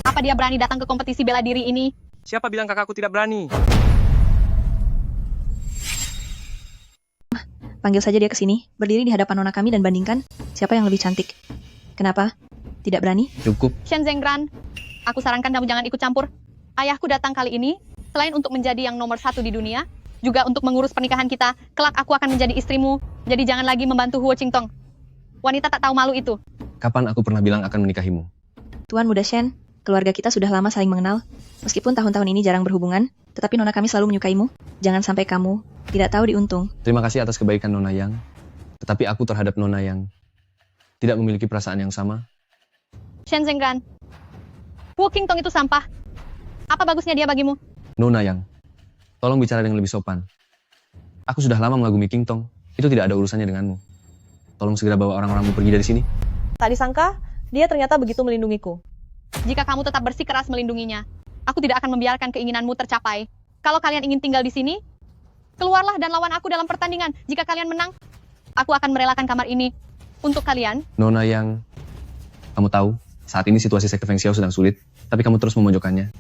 Apa dia berani datang ke kompetisi bela diri ini? Siapa bilang kakakku tidak berani? Panggil saja dia ke sini, berdiri di hadapan nona kami dan bandingkan siapa yang lebih cantik. Kenapa? Tidak berani? Cukup. Shen Zengran, aku sarankan kamu jangan ikut campur. Ayahku datang kali ini, selain untuk menjadi yang nomor 1 di dunia, juga untuk mengurus pernikahan kita. Kelak aku akan menjadi istrimu, jadi jangan lagi membantu Huo Qingtong. Wanita tak tahu malu itu. Kapan aku pernah bilang akan menikahimu? Tuan Muda Shen, keluarga kita sudah lama saling mengenal. Meskipun tahun-tahun ini jarang berhubungan, tetapi nona kami selalu menyukaimu. Jangan sampai kamu tidak tahu diuntung. Terima kasih atas kebaikan Nona Yang. Tetapi aku terhadap Nona Yang tidak memiliki perasaan yang sama. Shen Zengran, Huo Qingtong itu sampah. Apa bagusnya dia bagimu? Nona Yang, tolong bicara dengan lebih sopan. Aku sudah lama mengagumi Qingtong. Itu tidak ada urusannya denganmu. Tolong segera bawa orang-orangmu pergi dari sini. Tak disangka, dia ternyata begitu melindungiku. Jika kamu tetap bersikeras melindunginya, aku tidak akan membiarkan keinginanmu tercapai. Kalau kalian ingin tinggal di sini, keluarlah dan lawan aku dalam pertandingan. Jika kalian menang, aku akan merelakan kamar ini untuk kalian. Nona Yang, kamu tahu, saat ini situasi sekte Feng Xiao sedang sulit, tapi kamu terus memojokkannya.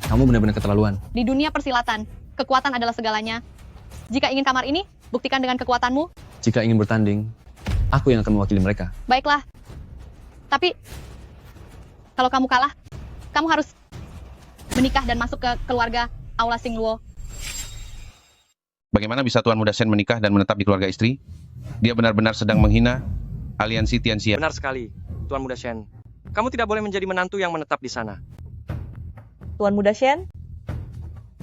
Kamu benar-benar keterlaluan. Di dunia persilatan, kekuatan adalah segalanya. Jika ingin kamar ini, buktikan dengan kekuatanmu. Jika ingin bertanding, aku yang akan mewakili mereka. Baiklah. Tapi, kalau kamu kalah, kamu harus menikah dan masuk ke keluarga Aula Xingluo. Bagaimana bisa Tuan Muda Shen menikah dan menetap di keluarga istri? Dia benar-benar sedang menghina aliansi Tianxia. Benar sekali, Tuan Muda Shen. Kamu tidak boleh menjadi menantu yang menetap di sana. Tuan Muda Shen,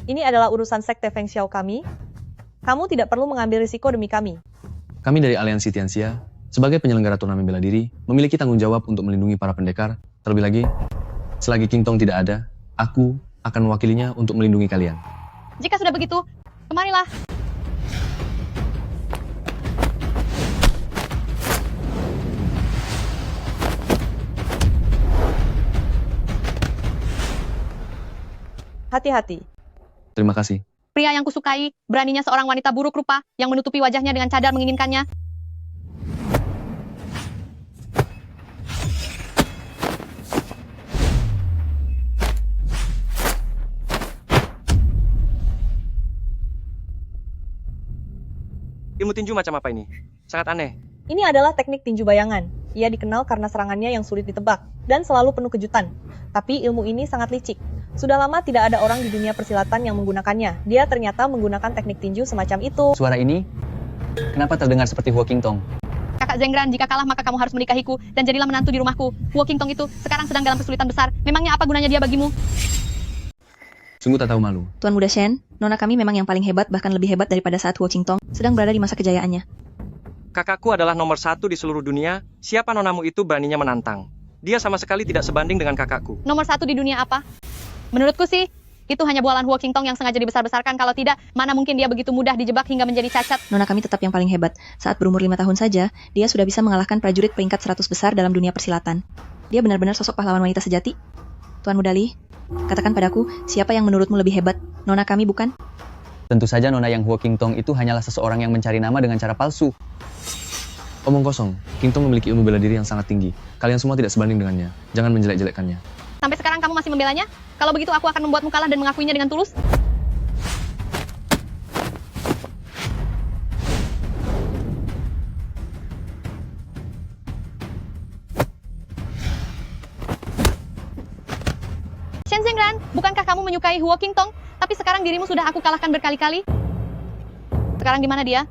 ini adalah urusan sekte Feng Xiao kami. Kamu tidak perlu mengambil risiko demi kami. Kami dari aliansi Tianxia, sebagai penyelenggara turnamen bela diri, memiliki tanggung jawab untuk melindungi para pendekar. Terlebih lagi, selagi Qingtong tidak ada, aku akan mewakilinya untuk melindungi kalian. Jika sudah begitu, kemarilah. Hati-hati. Terima kasih. Pria yang kusukai, beraninya seorang wanita buruk rupa yang menutupi wajahnya dengan cadar menginginkannya. Ilmu tinju macam apa ini? Sangat aneh. Ini adalah teknik tinju bayangan. Ia dikenal karena serangannya yang sulit ditebak dan selalu penuh kejutan. Tapi ilmu ini sangat licik. Sudah lama tidak ada orang di dunia persilatan yang menggunakannya. Dia ternyata menggunakan teknik tinju semacam itu. Suara ini, kenapa terdengar seperti Huo Qingtong? Kakak Zengran, jika kalah maka kamu harus menikahiku dan jadilah menantu di rumahku. Huo Qingtong itu sekarang sedang dalam kesulitan besar. Memangnya apa gunanya dia bagimu? Sungguh tak tahu malu. Tuan Muda Shen, nona kami memang yang paling hebat, bahkan lebih hebat daripada saat Huo Qingtong sedang berada di masa kejayaannya. Kakakku adalah nomor 1 di seluruh dunia. Siapa nonamu itu beraninya menantang? Dia sama sekali tidak sebanding dengan kakakku. Nomor 1 di dunia apa? Menurutku sih, itu hanya bualan Huo Qingtong yang sengaja dibesar-besarkan. Kalau tidak, mana mungkin dia begitu mudah dijebak hingga menjadi cacat. Nona kami tetap yang paling hebat. Saat berumur 5 tahun saja, dia sudah bisa mengalahkan prajurit peringkat 100 besar dalam dunia persilatan. Dia benar-benar sosok pahlawan wanita sejati. Tuan Muda Li, katakan padaku, siapa yang menurutmu lebih hebat? Nona kami bukan? Tentu saja Nona Yang Huo Qingtong itu hanyalah seseorang yang mencari nama dengan cara palsu. Omong kosong, Qingtong memiliki ilmu bela diri yang sangat tinggi. Kalian semua tidak sebanding dengannya. Jangan menjelek-jelekkannya. Sampai sekarang kamu masih membelanya? Kalau begitu aku akan membuatmu kalah dan mengakuinya dengan tulus. kamu menyukai Huo Qingtong, tapi sekarang dirimu sudah aku kalahkan berkali-kali. Sekarang di mana dia?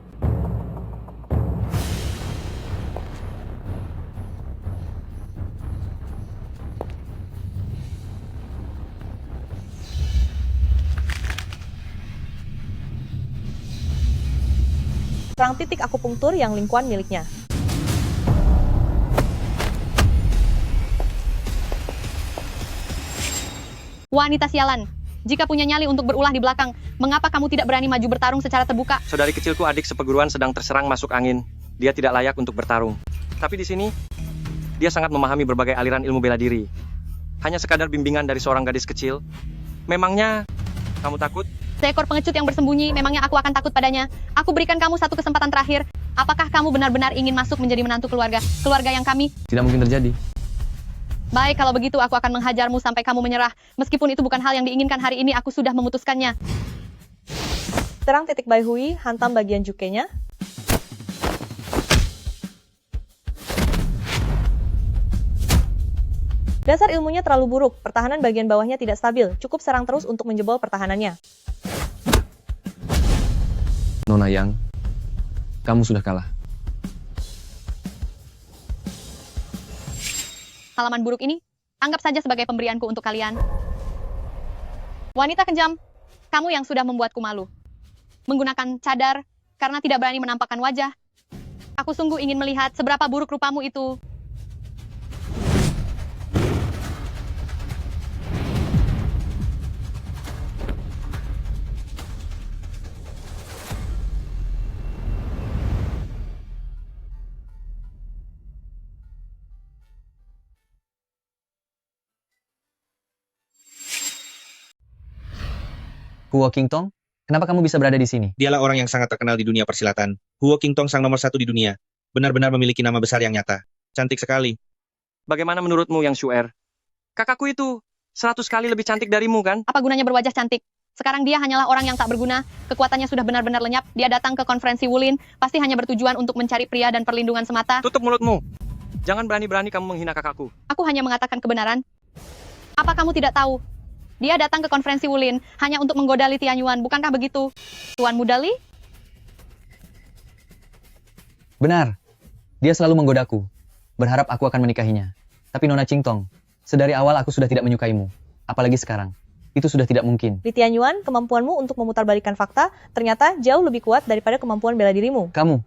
Serang titik akupunktur yang Ling Quan miliknya. Wanita sialan, jika punya nyali untuk berulah di belakang, mengapa kamu tidak berani maju bertarung secara terbuka? Saudari kecilku adik seperguruan sedang terserang masuk angin. Dia tidak layak untuk bertarung. Tapi di sini, dia sangat memahami berbagai aliran ilmu bela diri. Hanya sekadar bimbingan dari seorang gadis kecil. Memangnya, kamu takut? Seekor pengecut yang bersembunyi, memangnya aku akan takut padanya. Aku berikan kamu satu kesempatan terakhir. Apakah kamu benar-benar ingin masuk menjadi menantu keluarga yang kami? Tidak mungkin terjadi. Baik, kalau begitu aku akan menghajarmu sampai kamu menyerah. Meskipun itu bukan hal yang diinginkan hari ini, aku sudah memutuskannya. Serang titik Bai Hui, hantam bagian jukenya. Dasar ilmunya terlalu buruk, pertahanan bagian bawahnya tidak stabil. Cukup serang terus untuk menjebol pertahanannya. Nona Yang, kamu sudah kalah. Halaman buruk ini, anggap saja sebagai pemberianku untuk kalian. Wanita kejam, kamu yang sudah membuatku malu. Menggunakan cadar, karena tidak berani menampakkan wajah. Aku sungguh ingin melihat seberapa buruk rupamu itu. Huo Qingtong, kenapa kamu bisa berada di sini? Dialah orang yang sangat terkenal di dunia persilatan. Huo Qingtong sang nomor 1 di dunia. Benar-benar memiliki nama besar yang nyata. Cantik sekali. Bagaimana menurutmu, Yang Shu'er? Kakakku itu 100 kali lebih cantik darimu, kan? Apa gunanya berwajah cantik? Sekarang dia hanyalah orang yang tak berguna, kekuatannya sudah benar-benar lenyap, dia datang ke konferensi Wulin, pasti hanya bertujuan untuk mencari pria dan perlindungan semata. Tutup mulutmu. Jangan berani-berani kamu menghina kakakku. Aku hanya mengatakan kebenaran. Apa kamu tidak tahu? Dia datang ke konferensi Wulin hanya untuk menggoda Li Tianyuan, bukankah begitu? Tuan Muda Li? Benar. Dia selalu menggodaku. Berharap aku akan menikahinya. Tapi Nona Qingtong, sedari awal aku sudah tidak menyukaimu. Apalagi sekarang. Itu sudah tidak mungkin. Li Tianyuan, kemampuanmu untuk memutarbalikkan fakta ternyata jauh lebih kuat daripada kemampuan bela dirimu. Kamu,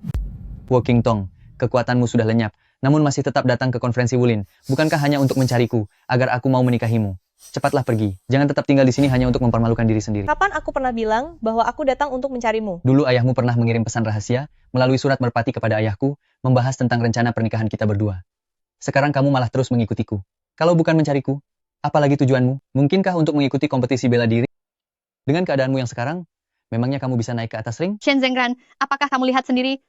Huo Qingtong, kekuatanmu sudah lenyap, namun masih tetap datang ke konferensi Wulin. Bukankah hanya untuk mencariku, agar aku mau menikahimu? Cepatlah pergi. Jangan tetap tinggal di sini hanya untuk mempermalukan diri sendiri. Kapan aku pernah bilang bahwa aku datang untuk mencarimu? Dulu ayahmu pernah mengirim pesan rahasia melalui surat merpati kepada ayahku, membahas tentang rencana pernikahan kita berdua. Sekarang kamu malah terus mengikutiku. Kalau bukan mencariku, apalagi tujuanmu? Mungkinkah untuk mengikuti kompetisi bela diri? Dengan keadaanmu yang sekarang, memangnya kamu bisa naik ke atas ring? Shen Zengran, apakah kamu lihat sendiri?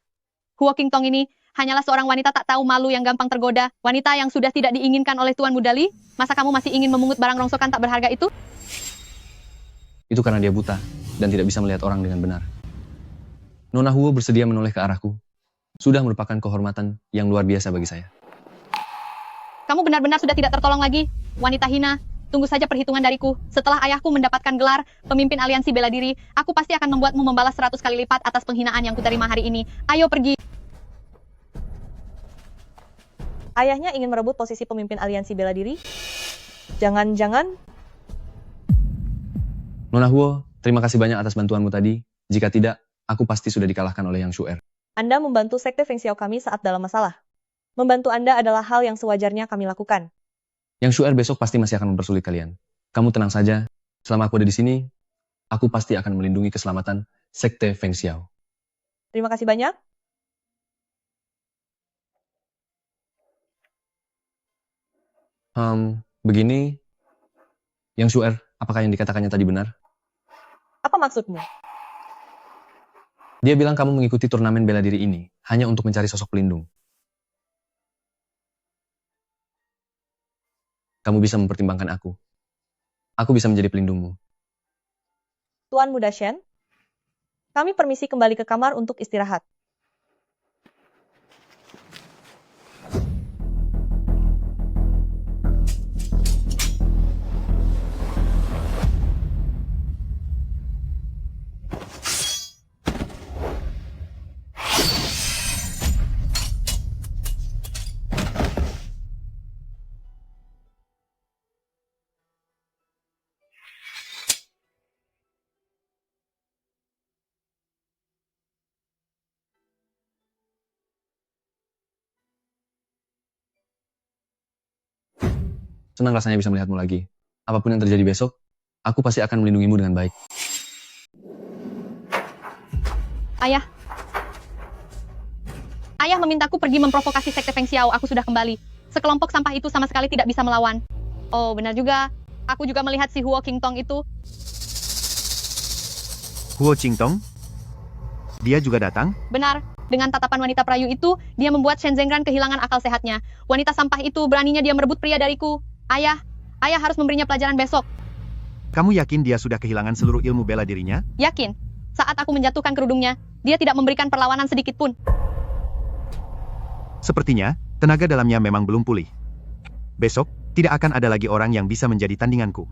Huo Qingtong ini hanyalah seorang wanita tak tahu malu yang gampang tergoda. Wanita yang sudah tidak diinginkan oleh Tuan Muda Li. Masa kamu masih ingin memungut barang rongsokan tak berharga itu? Itu karena dia buta dan tidak bisa melihat orang dengan benar. Nona Huo bersedia menoleh ke arahku. Sudah merupakan kehormatan yang luar biasa bagi saya. Kamu benar-benar sudah tidak tertolong lagi. Wanita hina, tunggu saja perhitungan dariku. Setelah ayahku mendapatkan gelar pemimpin aliansi bela diri, aku pasti akan membuatmu membalas 100 kali lipat atas penghinaan yang kuterima hari ini. Ayo pergi. Ayahnya ingin merebut posisi pemimpin aliansi bela diri? Jangan-jangan... Nona Huo, terima kasih banyak atas bantuanmu tadi. Jika tidak, aku pasti sudah dikalahkan oleh Yang Shu'er. Anda membantu Sekte Feng Xiao kami saat dalam masalah. Membantu Anda adalah hal yang sewajarnya kami lakukan. Yang Shu'er besok pasti masih akan mempersulit kalian. Kamu tenang saja, selama aku ada di sini, aku pasti akan melindungi keselamatan Sekte Feng Xiao. Terima kasih banyak. Begini, Yang Shu'er, apakah yang dikatakannya tadi benar? Apa maksudmu? Dia bilang kamu mengikuti turnamen bela diri ini hanya untuk mencari sosok pelindung. Kamu bisa mempertimbangkan aku. Aku bisa menjadi pelindungmu. Tuan Muda Shen, kami permisi kembali ke kamar untuk istirahat. Senang rasanya bisa melihatmu lagi. Apapun yang terjadi besok, aku pasti akan melindungimu dengan baik. Ayah. Ayah memintaku pergi memprovokasi sekte Feng Xiao. Aku sudah kembali. Sekelompok sampah itu sama sekali tidak bisa melawan. Oh, benar juga. Aku juga melihat si Huo Qingtong itu. Huo Qingtong? Dia juga datang? Benar. Dengan tatapan wanita perayu itu, dia membuat Shen Zengran kehilangan akal sehatnya. Wanita sampah itu beraninya dia merebut pria dariku. Ayah harus memberinya pelajaran besok. Kamu yakin dia sudah kehilangan seluruh ilmu bela dirinya? Yakin. Saat aku menjatuhkan kerudungnya, dia tidak memberikan perlawanan sedikit pun. Sepertinya, tenaga dalamnya memang belum pulih. Besok, tidak akan ada lagi orang yang bisa menjadi tandinganku.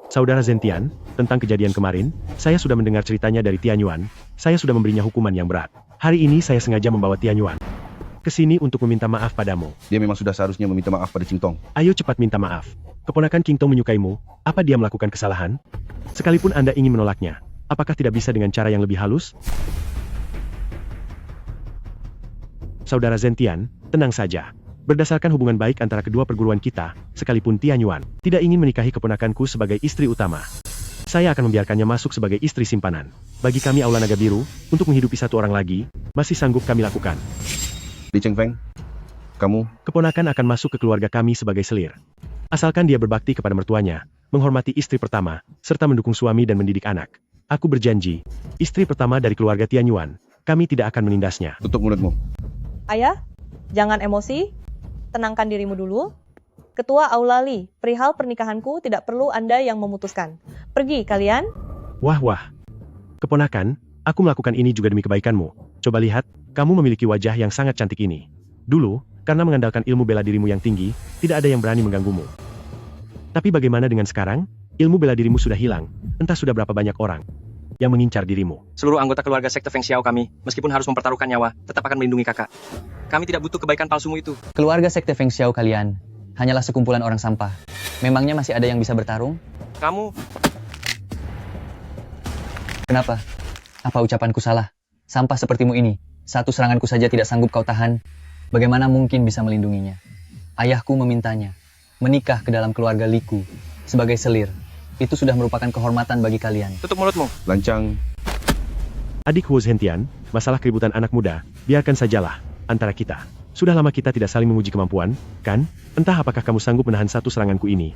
Saudara Zentian, tentang kejadian kemarin, saya sudah mendengar ceritanya dari Tianyuan. Saya sudah memberinya hukuman yang berat. Hari ini saya sengaja membawa Tianyuan ke sini untuk meminta maaf padamu. Dia memang sudah seharusnya meminta maaf pada Qingtong. Ayo cepat minta maaf. Keponakan Qingtong menyukaimu. Apa dia melakukan kesalahan? Sekalipun Anda ingin menolaknya, apakah tidak bisa dengan cara yang lebih halus? Saudara Zentian, tenang saja. Berdasarkan hubungan baik antara kedua perguruan kita, sekalipun Tianyuan tidak ingin menikahi keponakanku sebagai istri utama, saya akan membiarkannya masuk sebagai istri simpanan. Bagi kami Aula Naga Biru, untuk menghidupi satu orang lagi, masih sanggup kami lakukan. Li Chengfeng, kamu... Keponakan akan masuk ke keluarga kami sebagai selir. Asalkan dia berbakti kepada mertuanya, menghormati istri pertama, serta mendukung suami dan mendidik anak. Aku berjanji, istri pertama dari keluarga Tianyuan, kami tidak akan menindasnya. Tutup mulutmu. Ayah, jangan emosi. Tenangkan dirimu dulu. Ketua Aula Li, perihal pernikahanku tidak perlu Anda yang memutuskan. Pergi kalian. Wah. Keponakan, aku melakukan ini juga demi kebaikanmu. Coba lihat, kamu memiliki wajah yang sangat cantik ini. Dulu, karena mengandalkan ilmu bela dirimu yang tinggi, tidak ada yang berani mengganggumu. Tapi bagaimana dengan sekarang? Ilmu bela dirimu sudah hilang, entah sudah berapa banyak orang yang mengincar dirimu. Seluruh anggota keluarga sekte Feng Xiao kami, meskipun harus mempertaruhkan nyawa, tetap akan melindungi kakak. Kami tidak butuh kebaikan palsumu itu. Keluarga sekte Feng Xiao kalian hanyalah sekumpulan orang sampah. Memangnya masih ada yang bisa bertarung? Kamu... Kenapa? Apa ucapanku salah? Sampah sepertimu ini, satu seranganku saja tidak sanggup kau tahan. Bagaimana mungkin bisa melindunginya? Ayahku memintanya menikah ke dalam keluarga Liku sebagai selir. Itu sudah merupakan kehormatan bagi kalian. Tutup mulutmu. Lancang. Adik Huo Zhentian, masalah keributan anak muda, biarkan sajalah, antara kita. Sudah lama kita tidak saling menguji kemampuan, kan? Entah apakah kamu sanggup menahan satu seranganku ini.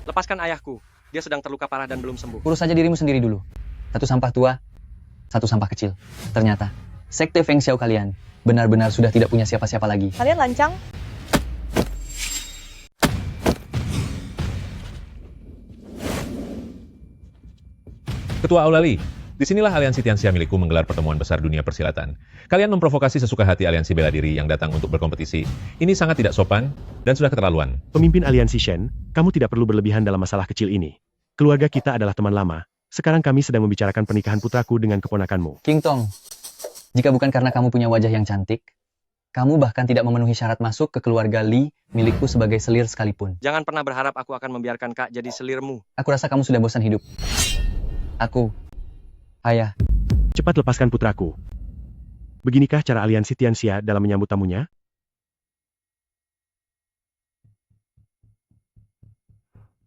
Lepaskan ayahku. Dia sedang terluka parah dan belum sembuh. Urus saja dirimu sendiri dulu. Satu sampah tua, satu sampah kecil. Ternyata, sekte Feng Xiao kalian benar-benar sudah tidak punya siapa-siapa lagi. Kalian lancang. Ketua Aula Li, disinilah aliansi Tianxia milikku menggelar pertemuan besar dunia persilatan. Kalian memprovokasi sesuka hati aliansi bela diri yang datang untuk berkompetisi. Ini sangat tidak sopan dan sudah keterlaluan. Pemimpin aliansi Shen, kamu tidak perlu berlebihan dalam masalah kecil ini. Keluarga kita adalah teman lama. Sekarang kami sedang membicarakan pernikahan putraku dengan keponakanmu. Qingtong, jika bukan karena kamu punya wajah yang cantik, kamu bahkan tidak memenuhi syarat masuk ke keluarga Li milikku sebagai selir sekalipun. Jangan pernah berharap aku akan membiarkan kak jadi selirmu. Aku rasa kamu sudah bosan hidup. Aku, ayah. Cepat lepaskan putraku. Beginikah cara aliansi Tianxia dalam menyambut tamunya?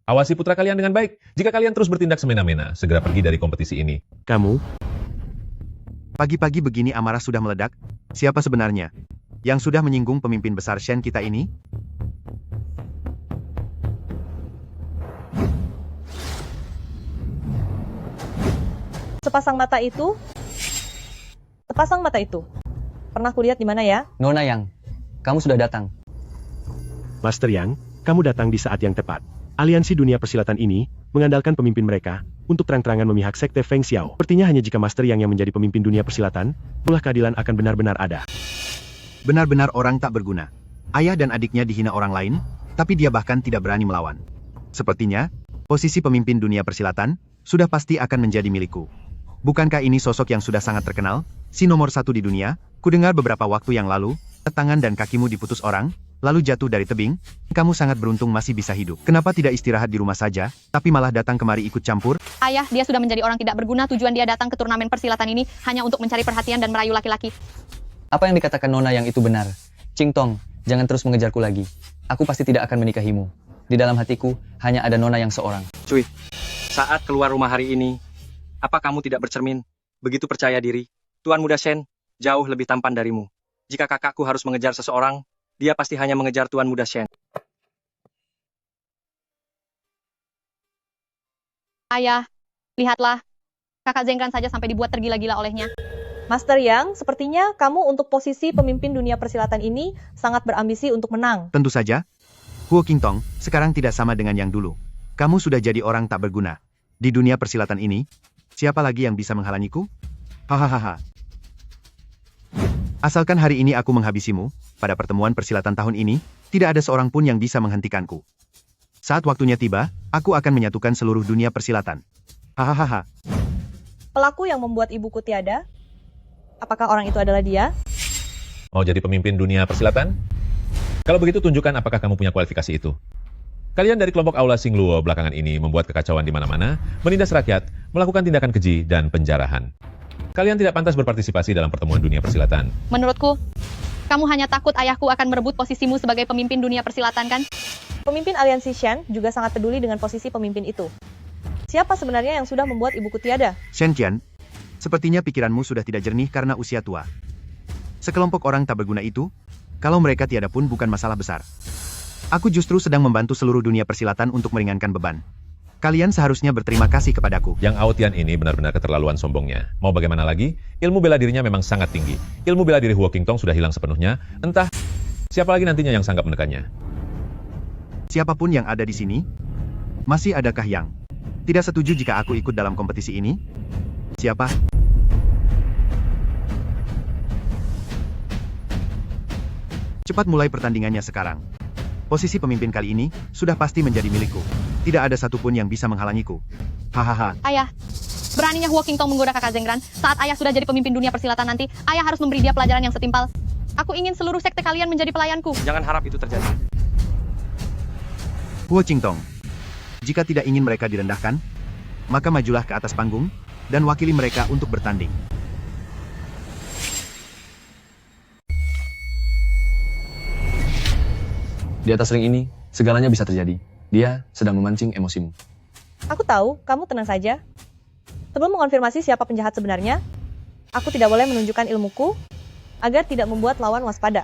Awasi putra kalian dengan baik. Jika kalian terus bertindak semena-mena, segera pergi dari kompetisi ini. Kamu? Pagi-pagi begini amarah sudah meledak. Siapa sebenarnya yang sudah menyinggung pemimpin besar Shen kita ini? Sepasang mata itu? Pernah kulihat di mana ya? Nona Yang, kamu sudah datang. Master Yang, kamu datang di saat yang tepat. Aliansi dunia persilatan ini mengandalkan pemimpin mereka untuk terang-terangan memihak sekte Feng Xiao. Sepertinya hanya jika Master Yang menjadi pemimpin dunia persilatan, pula keadilan akan benar-benar ada. Benar-benar orang tak berguna. Ayah dan adiknya dihina orang lain, tapi dia bahkan tidak berani melawan. Sepertinya, posisi pemimpin dunia persilatan sudah pasti akan menjadi milikku. Bukankah ini sosok yang sudah sangat terkenal? Si nomor 1 di dunia, kudengar beberapa waktu yang lalu, tangan dan kakimu diputus orang, lalu jatuh dari tebing, kamu sangat beruntung masih bisa hidup. Kenapa tidak istirahat di rumah saja, tapi malah datang kemari ikut campur? Ayah, dia sudah menjadi orang tidak berguna. Tujuan dia datang ke turnamen persilatan ini hanya untuk mencari perhatian dan merayu laki-laki. Apa yang dikatakan Nona yang itu benar. Qingtong, jangan terus mengejarku lagi. Aku pasti tidak akan menikahimu. Di dalam hatiku, hanya ada Nona yang seorang. Cuy, saat keluar rumah hari ini, apa kamu tidak bercermin? Begitu percaya diri, Tuan Muda Shen jauh lebih tampan darimu. Jika kakakku harus mengejar seseorang, dia pasti hanya mengejar Tuan Muda Shen. Ayah, lihatlah. Kakak Zengran saja sampai dibuat tergila-gila olehnya. Master Yang, sepertinya kamu untuk posisi pemimpin dunia persilatan ini sangat berambisi untuk menang. Tentu saja. Huo Qingtong sekarang tidak sama dengan yang dulu. Kamu sudah jadi orang tak berguna. Di dunia persilatan ini, siapa lagi yang bisa menghalangiku? Hahaha. Asalkan hari ini aku menghabisimu, pada pertemuan persilatan tahun ini, tidak ada seorang pun yang bisa menghentikanku. Saat waktunya tiba, aku akan menyatukan seluruh dunia persilatan. Hahaha. Pelaku yang membuat ibuku tiada? Apakah orang itu adalah dia? Mau jadi pemimpin dunia persilatan? Kalau begitu tunjukkan apakah kamu punya kualifikasi itu. Kalian dari kelompok Aula Xingluo belakangan ini membuat kekacauan di mana-mana, menindas rakyat, melakukan tindakan keji, dan penjarahan. Kalian tidak pantas berpartisipasi dalam pertemuan dunia persilatan. Menurutku, kamu hanya takut ayahku akan merebut posisimu sebagai pemimpin dunia persilatan, kan? Pemimpin aliansi Shen juga sangat peduli dengan posisi pemimpin itu. Siapa sebenarnya yang sudah membuat ibuku tiada? Shen Qian, sepertinya pikiranmu sudah tidak jernih karena usia tua. Sekelompok orang tak berguna itu, kalau mereka tiada pun bukan masalah besar. Aku justru sedang membantu seluruh dunia persilatan untuk meringankan beban. Kalian seharusnya berterima kasih kepadaku. Yang Aotian ini benar-benar keterlaluan sombongnya. Mau bagaimana lagi? Ilmu bela dirinya memang sangat tinggi. Ilmu bela diri Huo Qingtong sudah hilang sepenuhnya. Entah siapa lagi nantinya yang sanggup menekannya. Siapapun yang ada di sini, masih adakah yang tidak setuju jika aku ikut dalam kompetisi ini? Siapa? Cepat mulai pertandingannya sekarang. Posisi pemimpin kali ini sudah pasti menjadi milikku. Tidak ada satupun yang bisa menghalangiku. Hahaha. Ayah, beraninya Huo Qingtong menggoda kakak Zengran. Saat ayah sudah jadi pemimpin dunia persilatan nanti, ayah harus memberi dia pelajaran yang setimpal. Aku ingin seluruh sekte kalian menjadi pelayanku. Jangan harap itu terjadi. Huo Qingtong, jika tidak ingin mereka direndahkan, maka majulah ke atas panggung dan wakili mereka untuk bertanding. Di atas ring ini, segalanya bisa terjadi. Dia sedang memancing emosimu. Aku tahu, kamu tenang saja. Sebelum mengonfirmasi siapa penjahat sebenarnya, aku tidak boleh menunjukkan ilmuku agar tidak membuat lawan waspada.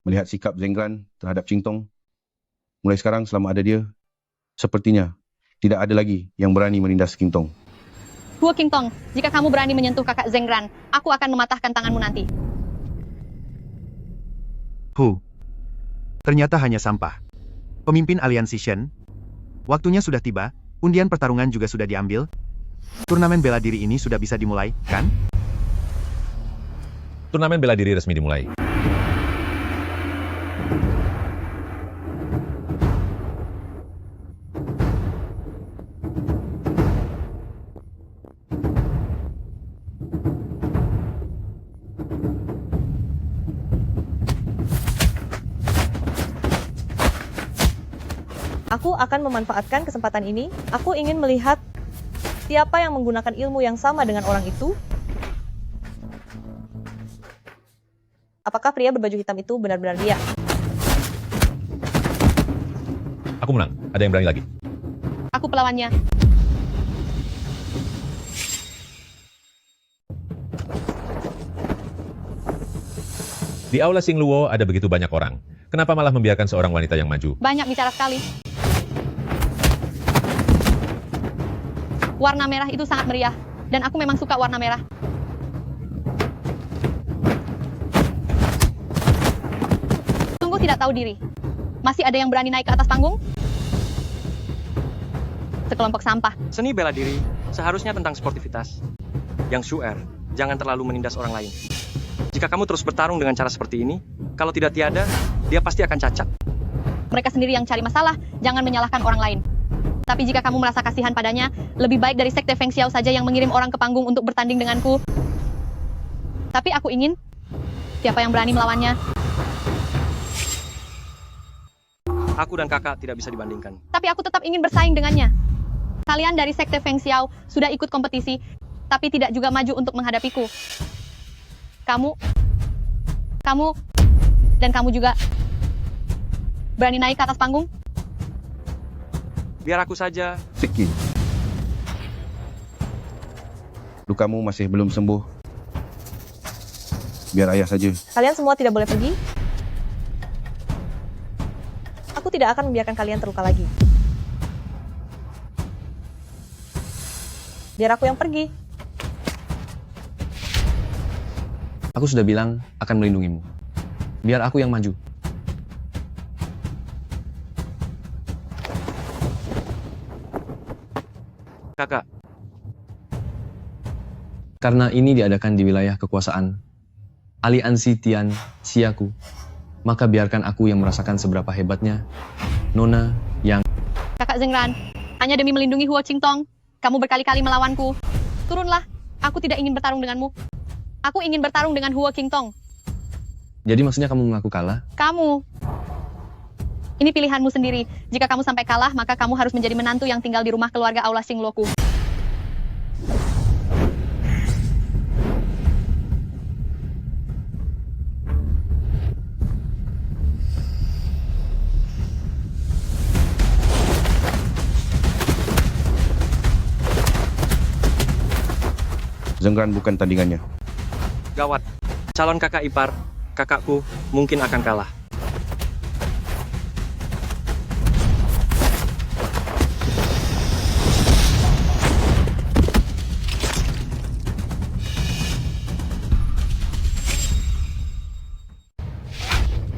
Melihat sikap Zengran terhadap Qingtong, mulai sekarang selama ada dia, sepertinya tidak ada lagi yang berani menindas Qingtong. Huo Qingtong, jika kamu berani menyentuh kakak Zengran, aku akan mematahkan tanganmu nanti. Ternyata hanya sampah. Pemimpin aliansi Shen, waktunya sudah tiba, undian pertarungan juga sudah diambil. Turnamen bela diri ini sudah bisa dimulai, kan? Turnamen bela diri resmi dimulai. Aku akan memanfaatkan kesempatan ini. Aku ingin melihat siapa yang menggunakan ilmu yang sama dengan orang itu. Apakah pria berbaju hitam itu benar-benar dia? Aku menang. Ada yang berani lagi? Aku pelawannya. Di Aula Xingluo ada begitu banyak orang. Kenapa malah membiarkan seorang wanita yang maju? Banyak bicara sekali. Warna merah itu sangat meriah, dan aku memang suka warna merah. Sungguh tidak tahu diri. Masih ada yang berani naik ke atas panggung? Sekelompok sampah. Seni bela diri seharusnya tentang sportivitas. Yang Shu'er, jangan terlalu menindas orang lain. Jika kamu terus bertarung dengan cara seperti ini, kalau tidak tiada, dia pasti akan cacat. Mereka sendiri yang cari masalah, jangan menyalahkan orang lain. Tapi jika kamu merasa kasihan padanya, lebih baik dari Sekte Feng Xiao saja yang mengirim orang ke panggung untuk bertanding denganku. Tapi aku ingin, siapa yang berani melawannya? Aku dan kakak tidak bisa dibandingkan. Tapi aku tetap ingin bersaing dengannya. Kalian dari Sekte Feng Xiao sudah ikut kompetisi, tapi tidak juga maju untuk menghadapiku. Kamu, dan kamu juga berani naik ke atas panggung? Biar aku saja. Seki. Lukamu masih belum sembuh. Biar ayah saja. Kalian semua tidak boleh pergi. Aku tidak akan membiarkan kalian terluka lagi. Biar aku yang pergi. Aku sudah bilang akan melindungimu. Biar aku yang maju. Kakak, Karena ini diadakan di wilayah kekuasaan Aliansi Tian Xiaku, maka biarkan aku yang merasakan seberapa hebatnya Nona yang... Kakak Zengran, hanya demi melindungi Huo Qingtong, kamu berkali-kali melawanku. Turunlah, aku tidak ingin bertarung denganmu. Aku ingin bertarung dengan Huo Qingtong. Jadi maksudnya kamu mengaku kalah? Kamu. Ini pilihanmu sendiri. Jika kamu sampai kalah, maka kamu harus menjadi menantu yang tinggal di rumah keluarga Aula Xingluoku. Zengran bukan tandingannya. gawat. Calon kakak ipar, kakakku, mungkin akan kalah.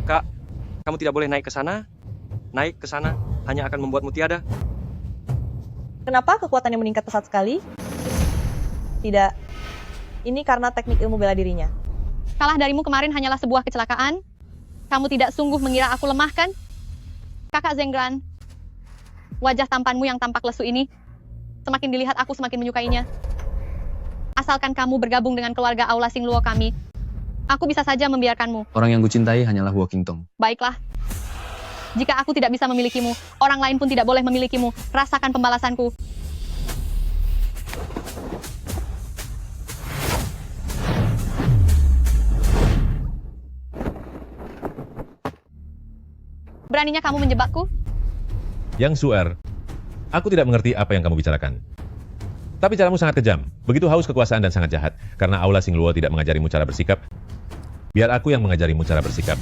Kak, kamu tidak boleh naik ke sana. Naik ke sana hanya akan membuatmu tiada. Kenapa kekuatannya meningkat pesat sekali? Tidak. Ini karena teknik ilmu bela dirinya. Kalah darimu kemarin hanyalah sebuah kecelakaan. Kamu tidak sungguh mengira aku lemah, kan? Kakak Zengran, wajah tampanmu yang tampak lesu ini, semakin dilihat aku semakin menyukainya. Asalkan kamu bergabung dengan keluarga Aula Xingluo kami, aku bisa saja membiarkanmu. Orang yang kucintai hanyalah Huo Qingtong. Baiklah. Jika aku tidak bisa memilikimu, orang lain pun tidak boleh memilikimu. Rasakan pembalasanku. Beraninya kamu menjebakku? Yang Suer, aku tidak mengerti apa yang kamu bicarakan. Tapi caramu sangat kejam, begitu haus kekuasaan dan sangat jahat, karena Aula Xingluo tidak mengajarimu cara bersikap. Biar aku yang mengajarimu cara bersikap.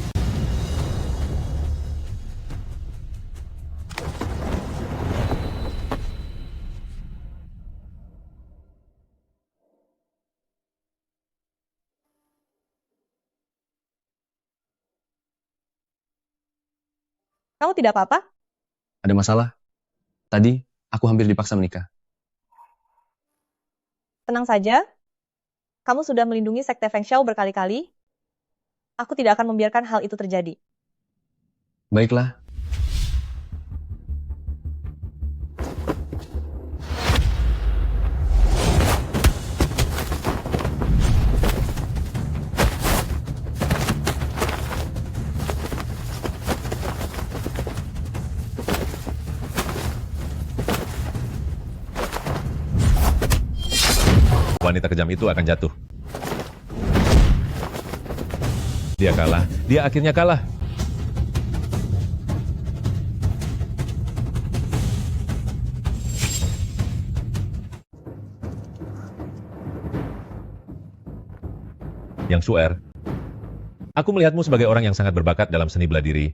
Kamu tidak apa-apa? Ada masalah? Tadi, aku hampir dipaksa menikah. Tenang saja. Kamu sudah melindungi Sekte Feng Xiao berkali-kali. Aku tidak akan membiarkan hal itu terjadi. Baiklah. Wanita kejam itu akan jatuh. Dia kalah. Dia akhirnya kalah. Yang Suer, aku melihatmu sebagai orang yang sangat berbakat dalam seni bela diri,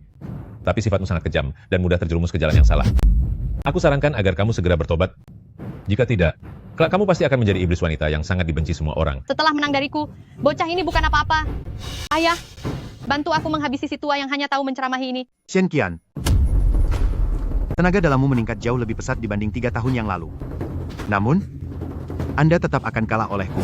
tapi sifatmu sangat kejam dan mudah terjerumus ke jalan yang salah. Aku sarankan agar kamu segera bertobat. Jika tidak, kelak kamu pasti akan menjadi iblis wanita yang sangat dibenci semua orang. Setelah menang dariku, bocah ini bukan apa-apa. Ayah, bantu aku menghabisi si tua yang hanya tahu menceramahi ini. Shen Qian, tenaga dalammu meningkat jauh lebih pesat dibanding 3 tahun yang lalu. Namun, Anda tetap akan kalah olehku.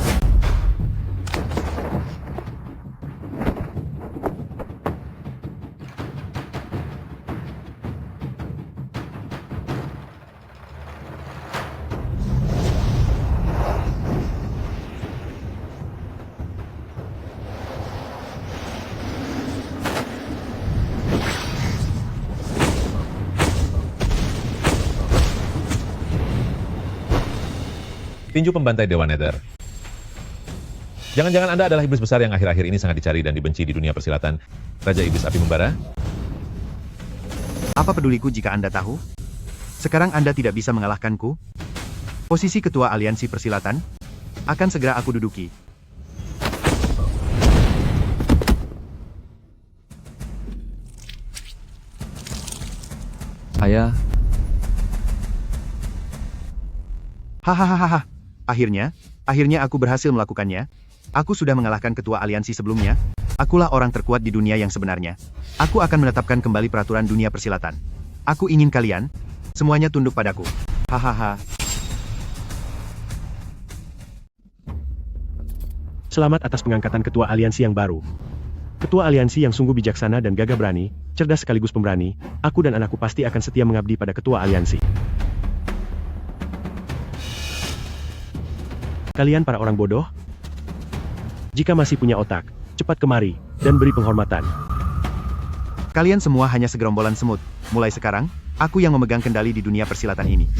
tinju pembantai Dewa Nether. Jangan-jangan Anda adalah iblis besar yang akhir-akhir ini sangat dicari dan dibenci di dunia persilatan. Raja Iblis Api Membara? Apa peduliku jika Anda tahu? Sekarang Anda tidak bisa mengalahkanku. Posisi ketua aliansi persilatan akan segera aku duduki. Ayah, Hahaha. Akhirnya aku berhasil melakukannya. Aku sudah mengalahkan ketua aliansi sebelumnya. Akulah orang terkuat di dunia yang sebenarnya. Aku akan menetapkan kembali peraturan dunia persilatan. Aku ingin kalian semuanya tunduk padaku. Hahaha. Selamat atas pengangkatan ketua aliansi yang baru. Ketua aliansi yang sungguh bijaksana dan gagah berani, cerdas sekaligus pemberani, aku dan anakku pasti akan setia mengabdi pada ketua aliansi. Kalian para orang bodoh? Jika masih punya otak, cepat kemari, dan beri penghormatan. Kalian semua hanya segerombolan semut. Mulai sekarang, aku yang memegang kendali di dunia persilatan ini.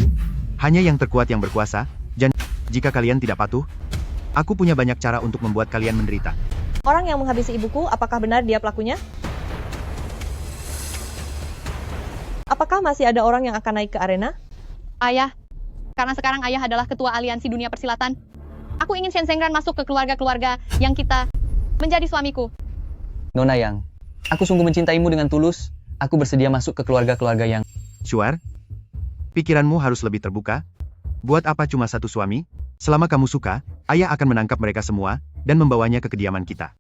Hanya yang terkuat yang berkuasa, dan jika kalian tidak patuh, aku punya banyak cara untuk membuat kalian menderita. Orang yang menghabisi ibuku, apakah benar dia pelakunya? Apakah masih ada orang yang akan naik ke arena? Ayah, karena sekarang ayah adalah ketua aliansi dunia persilatan. Aku ingin Shen Zengran masuk ke keluarga-keluarga yang kita menjadi suamiku. Nona Yang, aku sungguh mencintaimu dengan tulus. Aku bersedia masuk ke keluarga-keluarga yang... Shuar, pikiranmu harus lebih terbuka. Buat apa cuma satu suami? Selama kamu suka, ayah akan menangkap mereka semua, dan membawanya ke kediaman kita.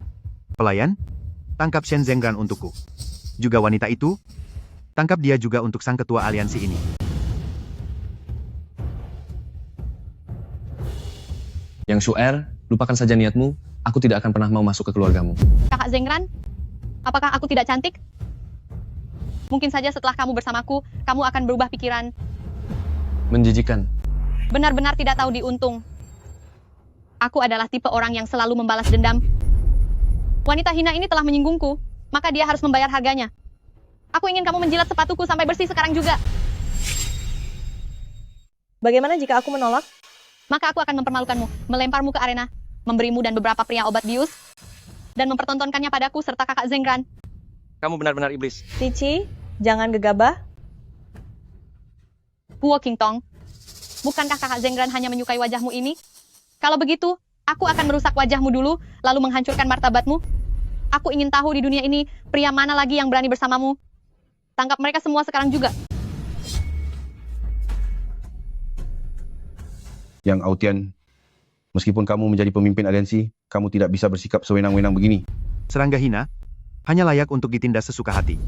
Pelayan, tangkap Shen Zengran untukku. Juga wanita itu, tangkap dia juga untuk sang ketua aliansi ini. Yang Shu'er, lupakan saja niatmu, aku tidak akan pernah mau masuk ke keluargamu. Kakak Zengran, apakah aku tidak cantik? Mungkin saja setelah kamu bersamaku, kamu akan berubah pikiran. Menjijikan. Benar-benar tidak tahu diuntung. Aku adalah tipe orang yang selalu membalas dendam. Wanita hina ini telah menyinggungku, maka dia harus membayar harganya. Aku ingin kamu menjilat sepatuku sampai bersih sekarang juga. Bagaimana jika aku menolak? Maka aku akan mempermalukanmu, melemparmu ke arena, memberimu dan beberapa pria obat bius, dan mempertontonkannya padaku serta kakak Zengran. Kamu benar-benar iblis. Cici, jangan gegabah. Huo Qingtong, bukankah kakak Zengran hanya menyukai wajahmu ini? Kalau begitu, aku akan merusak wajahmu dulu, lalu menghancurkan martabatmu. Aku ingin tahu di dunia ini, pria mana lagi yang berani bersamamu. Tangkap mereka semua sekarang juga. Yang Autian, meskipun kamu menjadi pemimpin aliansi, kamu tidak bisa bersikap sewenang-wenang begini. Serangga hina, hanya layak untuk ditindas sesuka hati.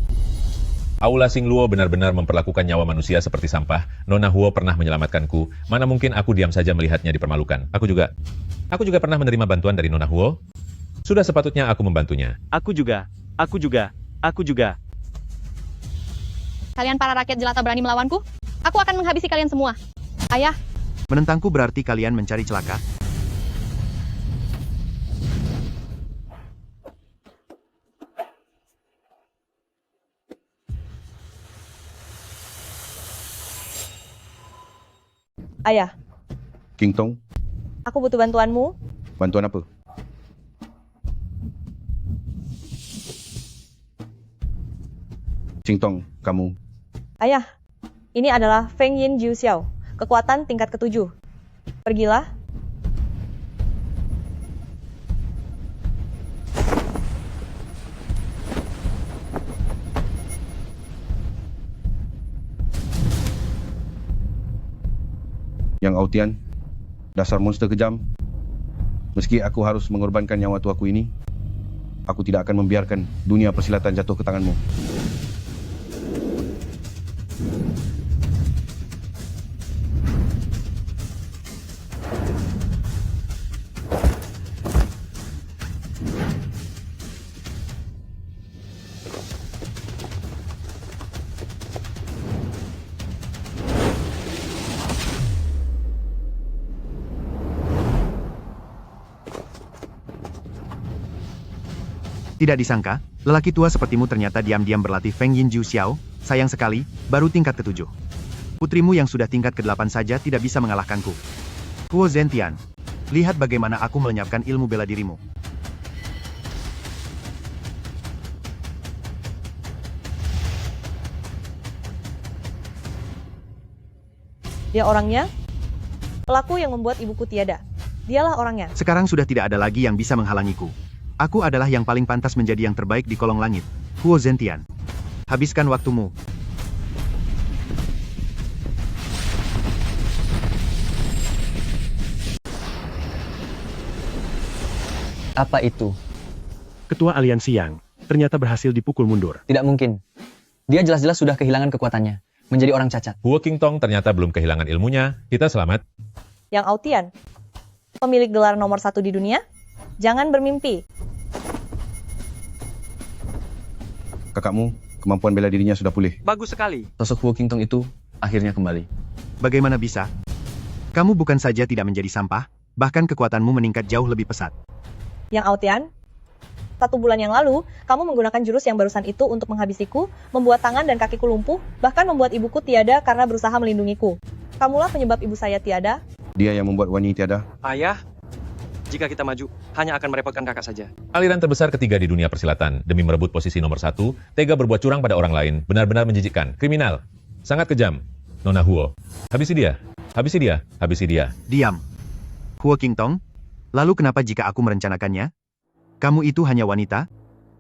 Aula Sing Luo benar-benar memperlakukan nyawa manusia seperti sampah. Nona Huo pernah menyelamatkanku. Mana mungkin aku diam saja melihatnya dipermalukan. Aku juga pernah menerima bantuan dari Nona Huo. Sudah sepatutnya aku membantunya. Aku juga. Kalian para rakyat jelata berani melawanku? Aku akan menghabisi kalian semua. Ayah, Menentangku berarti kalian mencari celaka. Ayah, Qingtong, aku butuh bantuanmu. bantuan apa? Qingtong, kamu. Ayah, ini adalah Feng Yin Jiu Xiao, kekuatan tingkat ke-7. Pergilah. Yang Autian, dasar monster kejam. Meski aku harus mengorbankan nyawa tuaku ini, aku tidak akan membiarkan dunia persilatan jatuh ke tanganmu. Tidak disangka, lelaki tua sepertimu ternyata diam-diam berlatih Feng Yin Jiu Xiao. Sayang sekali, baru tingkat ke-7. Putrimu yang sudah tingkat ke-8 saja tidak bisa mengalahkanku. Huo Zentian, lihat bagaimana aku melenyapkan ilmu bela dirimu. Dia orangnya? Pelaku yang membuat ibuku tiada. Dialah orangnya. Sekarang sudah tidak ada lagi yang bisa menghalangiku. Aku adalah yang paling pantas menjadi yang terbaik di kolong langit. Huo Zentian, habiskan waktumu. Apa itu? Ketua aliansi Yang ternyata berhasil dipukul mundur. Tidak mungkin. Dia jelas-jelas sudah kehilangan kekuatannya. Menjadi orang cacat. Huo Qingtong ternyata belum kehilangan ilmunya. Kita selamat. Yang Aotian, pemilik gelar nomor 1 di dunia? Jangan bermimpi. Kakakmu, kemampuan bela dirinya sudah pulih. Bagus sekali. Sosok Huo Qingtong itu akhirnya kembali. Bagaimana bisa? Kamu bukan saja tidak menjadi sampah, bahkan kekuatanmu meningkat jauh lebih pesat. Yang Aotian, 1 bulan yang lalu, kamu menggunakan jurus yang barusan itu untuk menghabisiku, membuat tangan dan kakiku lumpuh, bahkan membuat ibuku tiada karena berusaha melindungiku. Kamulah penyebab ibu saya tiada. Dia yang membuat Wanyi tiada. Ayah, jika kita maju, hanya akan merepotkan kakak saja. Aliran terbesar ketiga di dunia persilatan, demi merebut posisi nomor 1, tega berbuat curang pada orang lain, benar-benar menjijikkan, kriminal, sangat kejam. Nona Huo, habisi dia, habisi dia, habisi dia. Diam. Huo Qingtong, lalu kenapa jika aku merencanakannya? Kamu itu hanya wanita?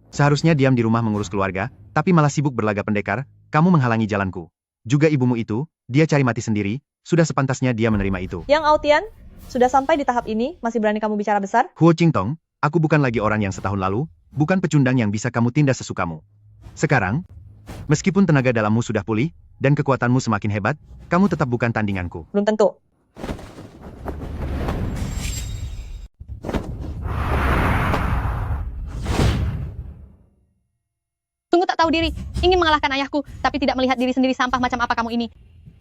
Seharusnya diam di rumah mengurus keluarga, tapi malah sibuk berlaga pendekar, kamu menghalangi jalanku. Juga ibumu itu, dia cari mati sendiri, sudah sepantasnya dia menerima itu. Yang Aotian, sudah sampai di tahap ini, masih berani kamu bicara besar? Huo Qingtong, aku bukan lagi orang yang setahun lalu, bukan pecundang yang bisa kamu tindas sesukamu. Sekarang, meskipun tenaga dalammu sudah pulih, dan kekuatanmu semakin hebat, kamu tetap bukan tandinganku. Belum tentu. Sungguh tak tahu diri, ingin mengalahkan ayahku, tapi tidak melihat diri sendiri sampah macam apa kamu ini.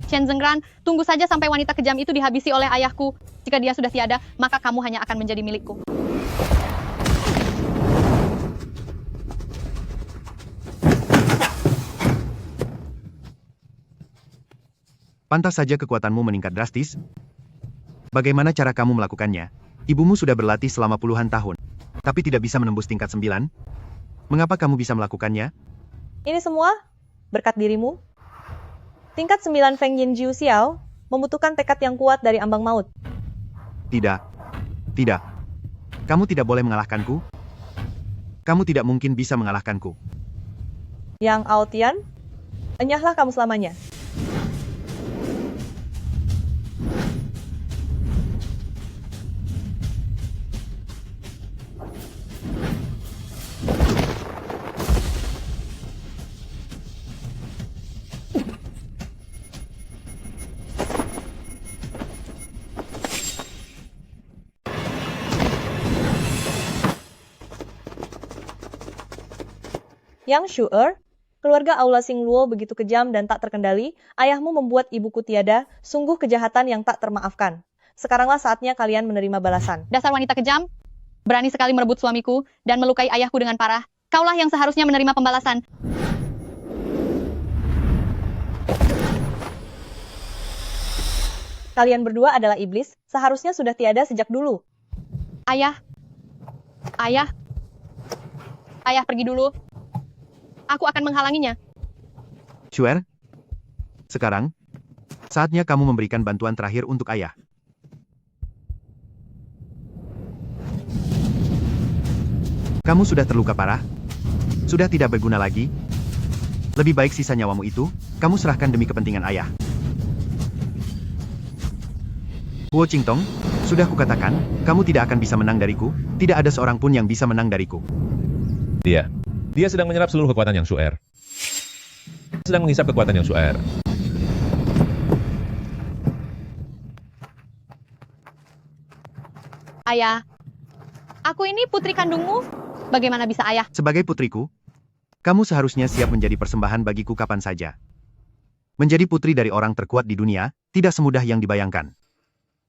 Chen Zengran, tunggu saja sampai wanita kejam itu dihabisi oleh ayahku. Jika dia sudah tiada, maka kamu hanya akan menjadi milikku. Pantas saja kekuatanmu meningkat drastis. Bagaimana cara kamu melakukannya? Ibumu sudah berlatih selama puluhan tahun, tapi tidak bisa menembus tingkat 9. Mengapa kamu bisa melakukannya? Ini semua berkat dirimu. Tingkat 9 Feng Yin Jiu Xiao membutuhkan tekad yang kuat dari ambang maut. Tidak. Tidak. Kamu tidak boleh mengalahkanku. Kamu tidak mungkin bisa mengalahkanku. Yang Aotian, enyahlah kamu selamanya. Yang Shu'er, keluarga Aula Xingluo begitu kejam dan tak terkendali, ayahmu membuat ibuku tiada, sungguh kejahatan yang tak termaafkan. Sekaranglah saatnya kalian menerima balasan. Dasar wanita kejam, berani sekali merebut suamiku dan melukai ayahku dengan parah. Kaulah yang seharusnya menerima pembalasan. Kalian berdua adalah iblis, seharusnya sudah tiada sejak dulu. Ayah, ayah, ayah pergi dulu. Aku akan menghalanginya. Shu'er, sekarang, saatnya kamu memberikan bantuan terakhir untuk ayah. Kamu sudah terluka parah? Sudah tidak berguna lagi? Lebih baik sisa nyawamu itu, kamu serahkan demi kepentingan ayah. Huo Qingtong, sudah kukatakan, kamu tidak akan bisa menang dariku, tidak ada seorang pun yang bisa menang dariku. Dia sedang menyerap seluruh kekuatan yang Shu'er. Sedang menghisap kekuatan yang Shu'er. Ayah, aku ini putri kandungmu. Bagaimana bisa ayah? Sebagai putriku, kamu seharusnya siap menjadi persembahan bagiku kapan saja. Menjadi putri dari orang terkuat di dunia, tidak semudah yang dibayangkan.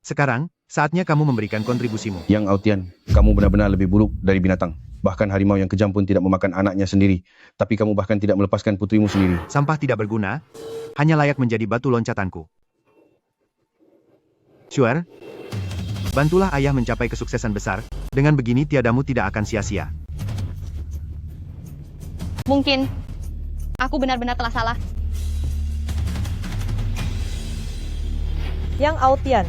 Sekarang, saatnya kamu memberikan kontribusimu. Yang Aotian, kamu benar-benar lebih buruk dari binatang. Bahkan harimau yang kejam pun tidak memakan anaknya sendiri. Tapi kamu bahkan tidak melepaskan putrimu sendiri. Sampah tidak berguna, hanya layak menjadi batu loncatanku. Shu'er, Bantulah ayah mencapai kesuksesan besar, dengan begini tiadamu tidak akan sia-sia. Mungkin aku benar-benar telah salah. Yang Aotian,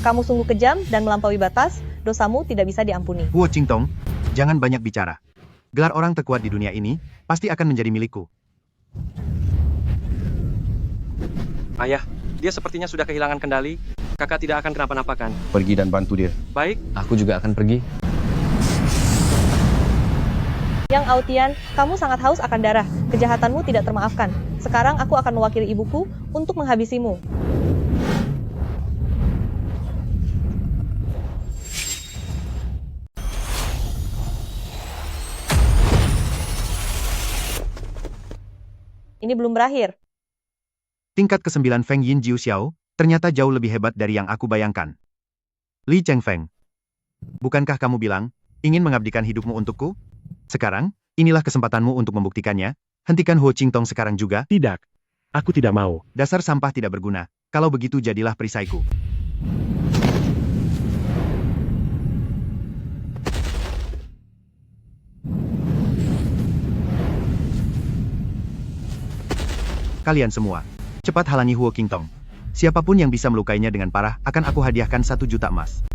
kamu sungguh kejam dan melampaui batas, dosamu tidak bisa diampuni. Huo Qingtong, jangan banyak bicara. Gelar orang terkuat di dunia ini, pasti akan menjadi milikku. Ayah, dia sepertinya sudah kehilangan kendali. Kakak tidak akan kenapa-napakan. Pergi dan bantu dia. Baik. Aku juga akan pergi. Yang Aotian, kamu sangat haus akan darah. Kejahatanmu tidak termaafkan. Sekarang aku akan mewakili ibuku untuk menghabisimu. Ini belum berakhir. Tingkat ke-9 Feng Yin Jiu Xiao, ternyata jauh lebih hebat dari yang aku bayangkan. Li Chengfeng, bukankah kamu bilang, ingin mengabdikan hidupmu untukku? Sekarang, inilah kesempatanmu untuk membuktikannya. Hentikan Huo Qingtong sekarang juga. Tidak. Aku tidak mau. Dasar sampah tidak berguna. Kalau begitu jadilah perisaiku. Kalian semua, cepat halangi Huo Qingtong. Siapapun yang bisa melukainya dengan parah, akan aku hadiahkan 1 juta emas.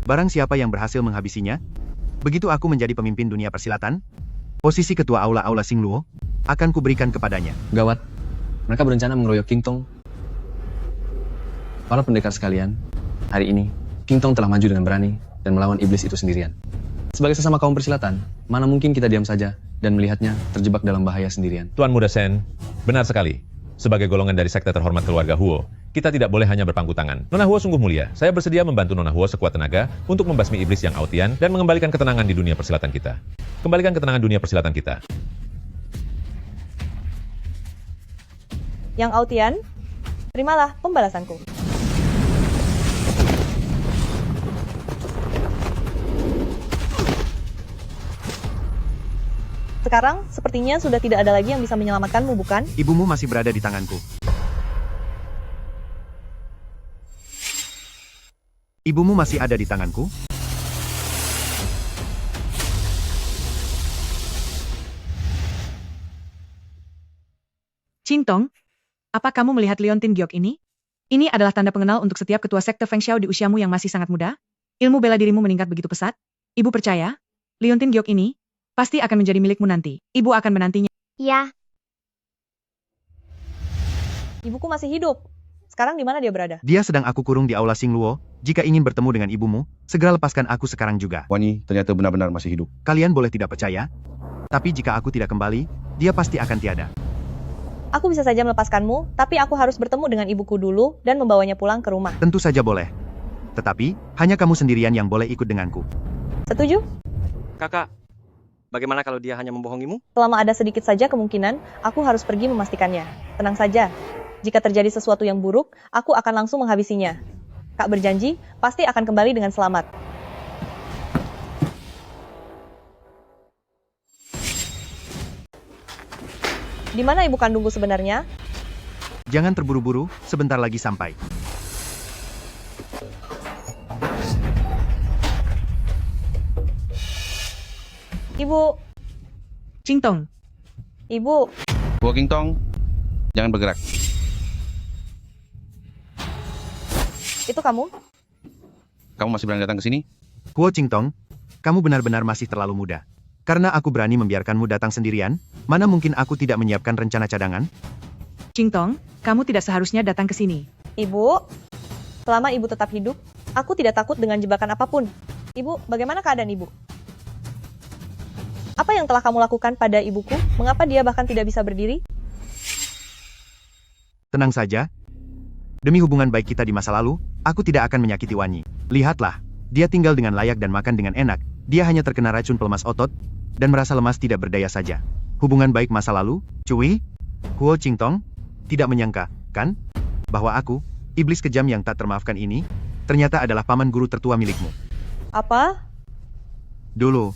Barang siapa yang berhasil menghabisinya, begitu aku menjadi pemimpin dunia persilatan, posisi ketua aula-aula Xingluo, akan kuberikan kepadanya. Gawat, mereka berencana mengeroyok Qingtong. Para pendekar sekalian, hari ini, Qingtong telah maju dengan berani dan melawan iblis itu sendirian. Sebagai sesama kaum persilatan, mana mungkin kita diam saja dan melihatnya terjebak dalam bahaya sendirian. Tuan Muda Sen, benar sekali. Sebagai golongan dari sekte terhormat keluarga Huo, kita tidak boleh hanya berpangku tangan. Nona Huo sungguh mulia. Saya bersedia membantu Nona Huo sekuat tenaga untuk membasmi iblis yang Aotian dan mengembalikan ketenangan di dunia persilatan kita. Kembalikan ketenangan dunia persilatan kita. Yang Aotian, terimalah pembalasanku. Sekarang, sepertinya sudah tidak ada lagi yang bisa menyelamatkanmu, bukan? Ibumu masih berada di tanganku. Ibumu masih ada di tanganku? Qingtong, apa kamu melihat Leontin Giok ini? Ini adalah tanda pengenal untuk setiap ketua sekte Feng Xiao di usiamu yang masih sangat muda. Ilmu bela dirimu meningkat begitu pesat. Ibu percaya, Leontin Giok ini pasti akan menjadi milikmu nanti. Ibu akan menantinya. Ya, Ibuku masih hidup. Sekarang di mana dia berada? Dia sedang aku kurung di aula Xingluo. Jika ingin bertemu dengan ibumu, segera lepaskan aku sekarang juga. Wani ternyata benar-benar masih hidup. Kalian boleh tidak percaya, tapi jika aku tidak kembali, dia pasti akan tiada. Aku bisa saja melepaskanmu, tapi aku harus bertemu dengan ibuku dulu dan membawanya pulang ke rumah. Tentu saja boleh. Tetapi, hanya kamu sendirian yang boleh ikut denganku. Setuju? Kakak, bagaimana kalau dia hanya membohongimu? Selama ada sedikit saja kemungkinan, aku harus pergi memastikannya. Tenang saja. Jika terjadi sesuatu yang buruk, aku akan langsung menghabisinya. Kak berjanji, pasti akan kembali dengan selamat. Di mana ibu kandungku sebenarnya? Jangan terburu-buru, sebentar lagi sampai. Ibu, Qingtong, ibu, Huo Qingtong, jangan bergerak. itu kamu? Kamu masih berani datang ke sini? Huo Qingtong, kamu benar-benar masih terlalu muda. Karena aku berani membiarkanmu datang sendirian, mana mungkin aku tidak menyiapkan rencana cadangan? Qingtong, kamu tidak seharusnya datang ke sini. Ibu, selama ibu tetap hidup, aku tidak takut dengan jebakan apapun. Ibu, bagaimana keadaan ibu? Apa yang telah kamu lakukan pada ibuku? Mengapa dia bahkan tidak bisa berdiri? Tenang saja. Demi hubungan baik kita di masa lalu, aku tidak akan menyakiti Wani. Lihatlah, dia tinggal dengan layak dan makan dengan enak. Dia hanya terkena racun pelemas otot, dan merasa lemas tidak berdaya saja. Hubungan baik masa lalu, cuy? Huo Qingtong, tidak menyangka, kan? Bahwa aku, iblis kejam yang tak termaafkan ini, ternyata adalah paman guru tertua milikmu. Apa? Dulu,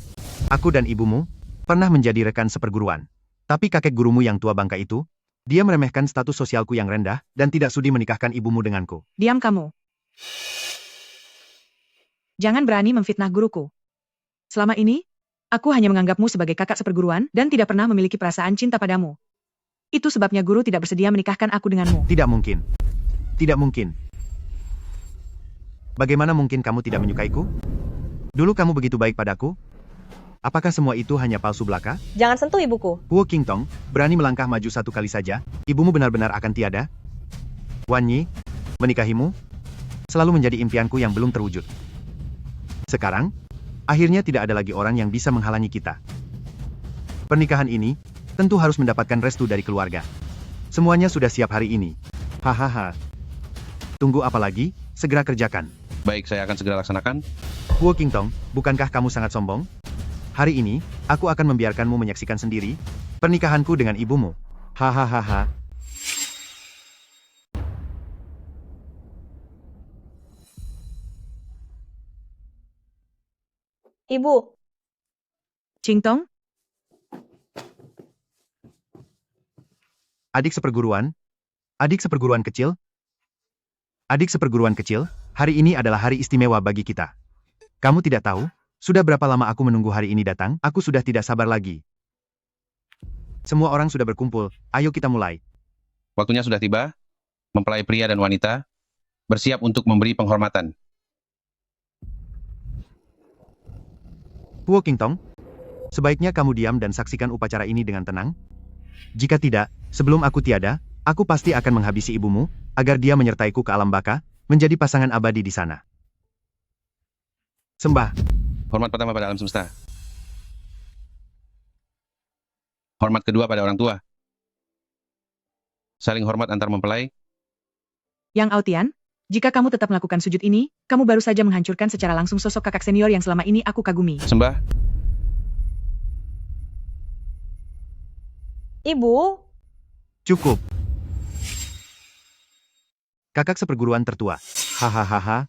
aku dan ibumu pernah menjadi rekan seperguruan. Tapi kakek gurumu yang tua bangka itu, dia meremehkan status sosialku yang rendah dan tidak sudi menikahkan ibumu denganku. Diam kamu. Jangan berani memfitnah guruku. Selama ini, aku hanya menganggapmu sebagai kakak seperguruan dan tidak pernah memiliki perasaan cinta padamu. Itu sebabnya guru tidak bersedia menikahkan aku denganmu. Tidak mungkin. Tidak mungkin. Bagaimana mungkin kamu tidak menyukaiku? Dulu kamu begitu baik padaku? Apakah semua itu hanya palsu belaka? Jangan sentuh ibuku. Huo Qingtong, berani melangkah maju satu kali saja, ibumu benar-benar akan tiada? Wan Yi, menikahimu? Selalu menjadi impianku yang belum terwujud. Sekarang, akhirnya tidak ada lagi orang yang bisa menghalangi kita. Pernikahan ini, tentu harus mendapatkan restu dari keluarga. Semuanya sudah siap hari ini. Hahaha. Tunggu apa lagi? Segera kerjakan. Baik, saya akan segera laksanakan. Huo Qingtong, bukankah kamu sangat sombong? Hari ini, aku akan membiarkanmu menyaksikan sendiri pernikahanku dengan ibumu. Hahaha. Ibu, Qingtong, Adik seperguruan? Adik seperguruan kecil? Adik seperguruan kecil, hari ini adalah hari istimewa bagi kita. Kamu tidak tahu? Sudah berapa lama aku menunggu hari ini datang? Aku sudah tidak sabar lagi. Semua orang sudah berkumpul, ayo kita mulai. Waktunya sudah tiba. Mempelai pria dan wanita bersiap untuk memberi penghormatan. Huo Qingtong, sebaiknya kamu diam dan saksikan upacara ini dengan tenang. Jika tidak, sebelum aku tiada, aku pasti akan menghabisi ibumu, agar dia menyertaiku ke alam baka, menjadi pasangan abadi di sana. Sembah. Hormat pertama pada alam semesta. Hormat kedua pada orang tua. Saling hormat antar mempelai. Yang Aotian, jika kamu tetap melakukan sujud ini, kamu baru saja menghancurkan secara langsung sosok kakak senior yang selama ini aku kagumi. Sembah. Ibu. Cukup. Kakak seperguruan tertua. Hahaha.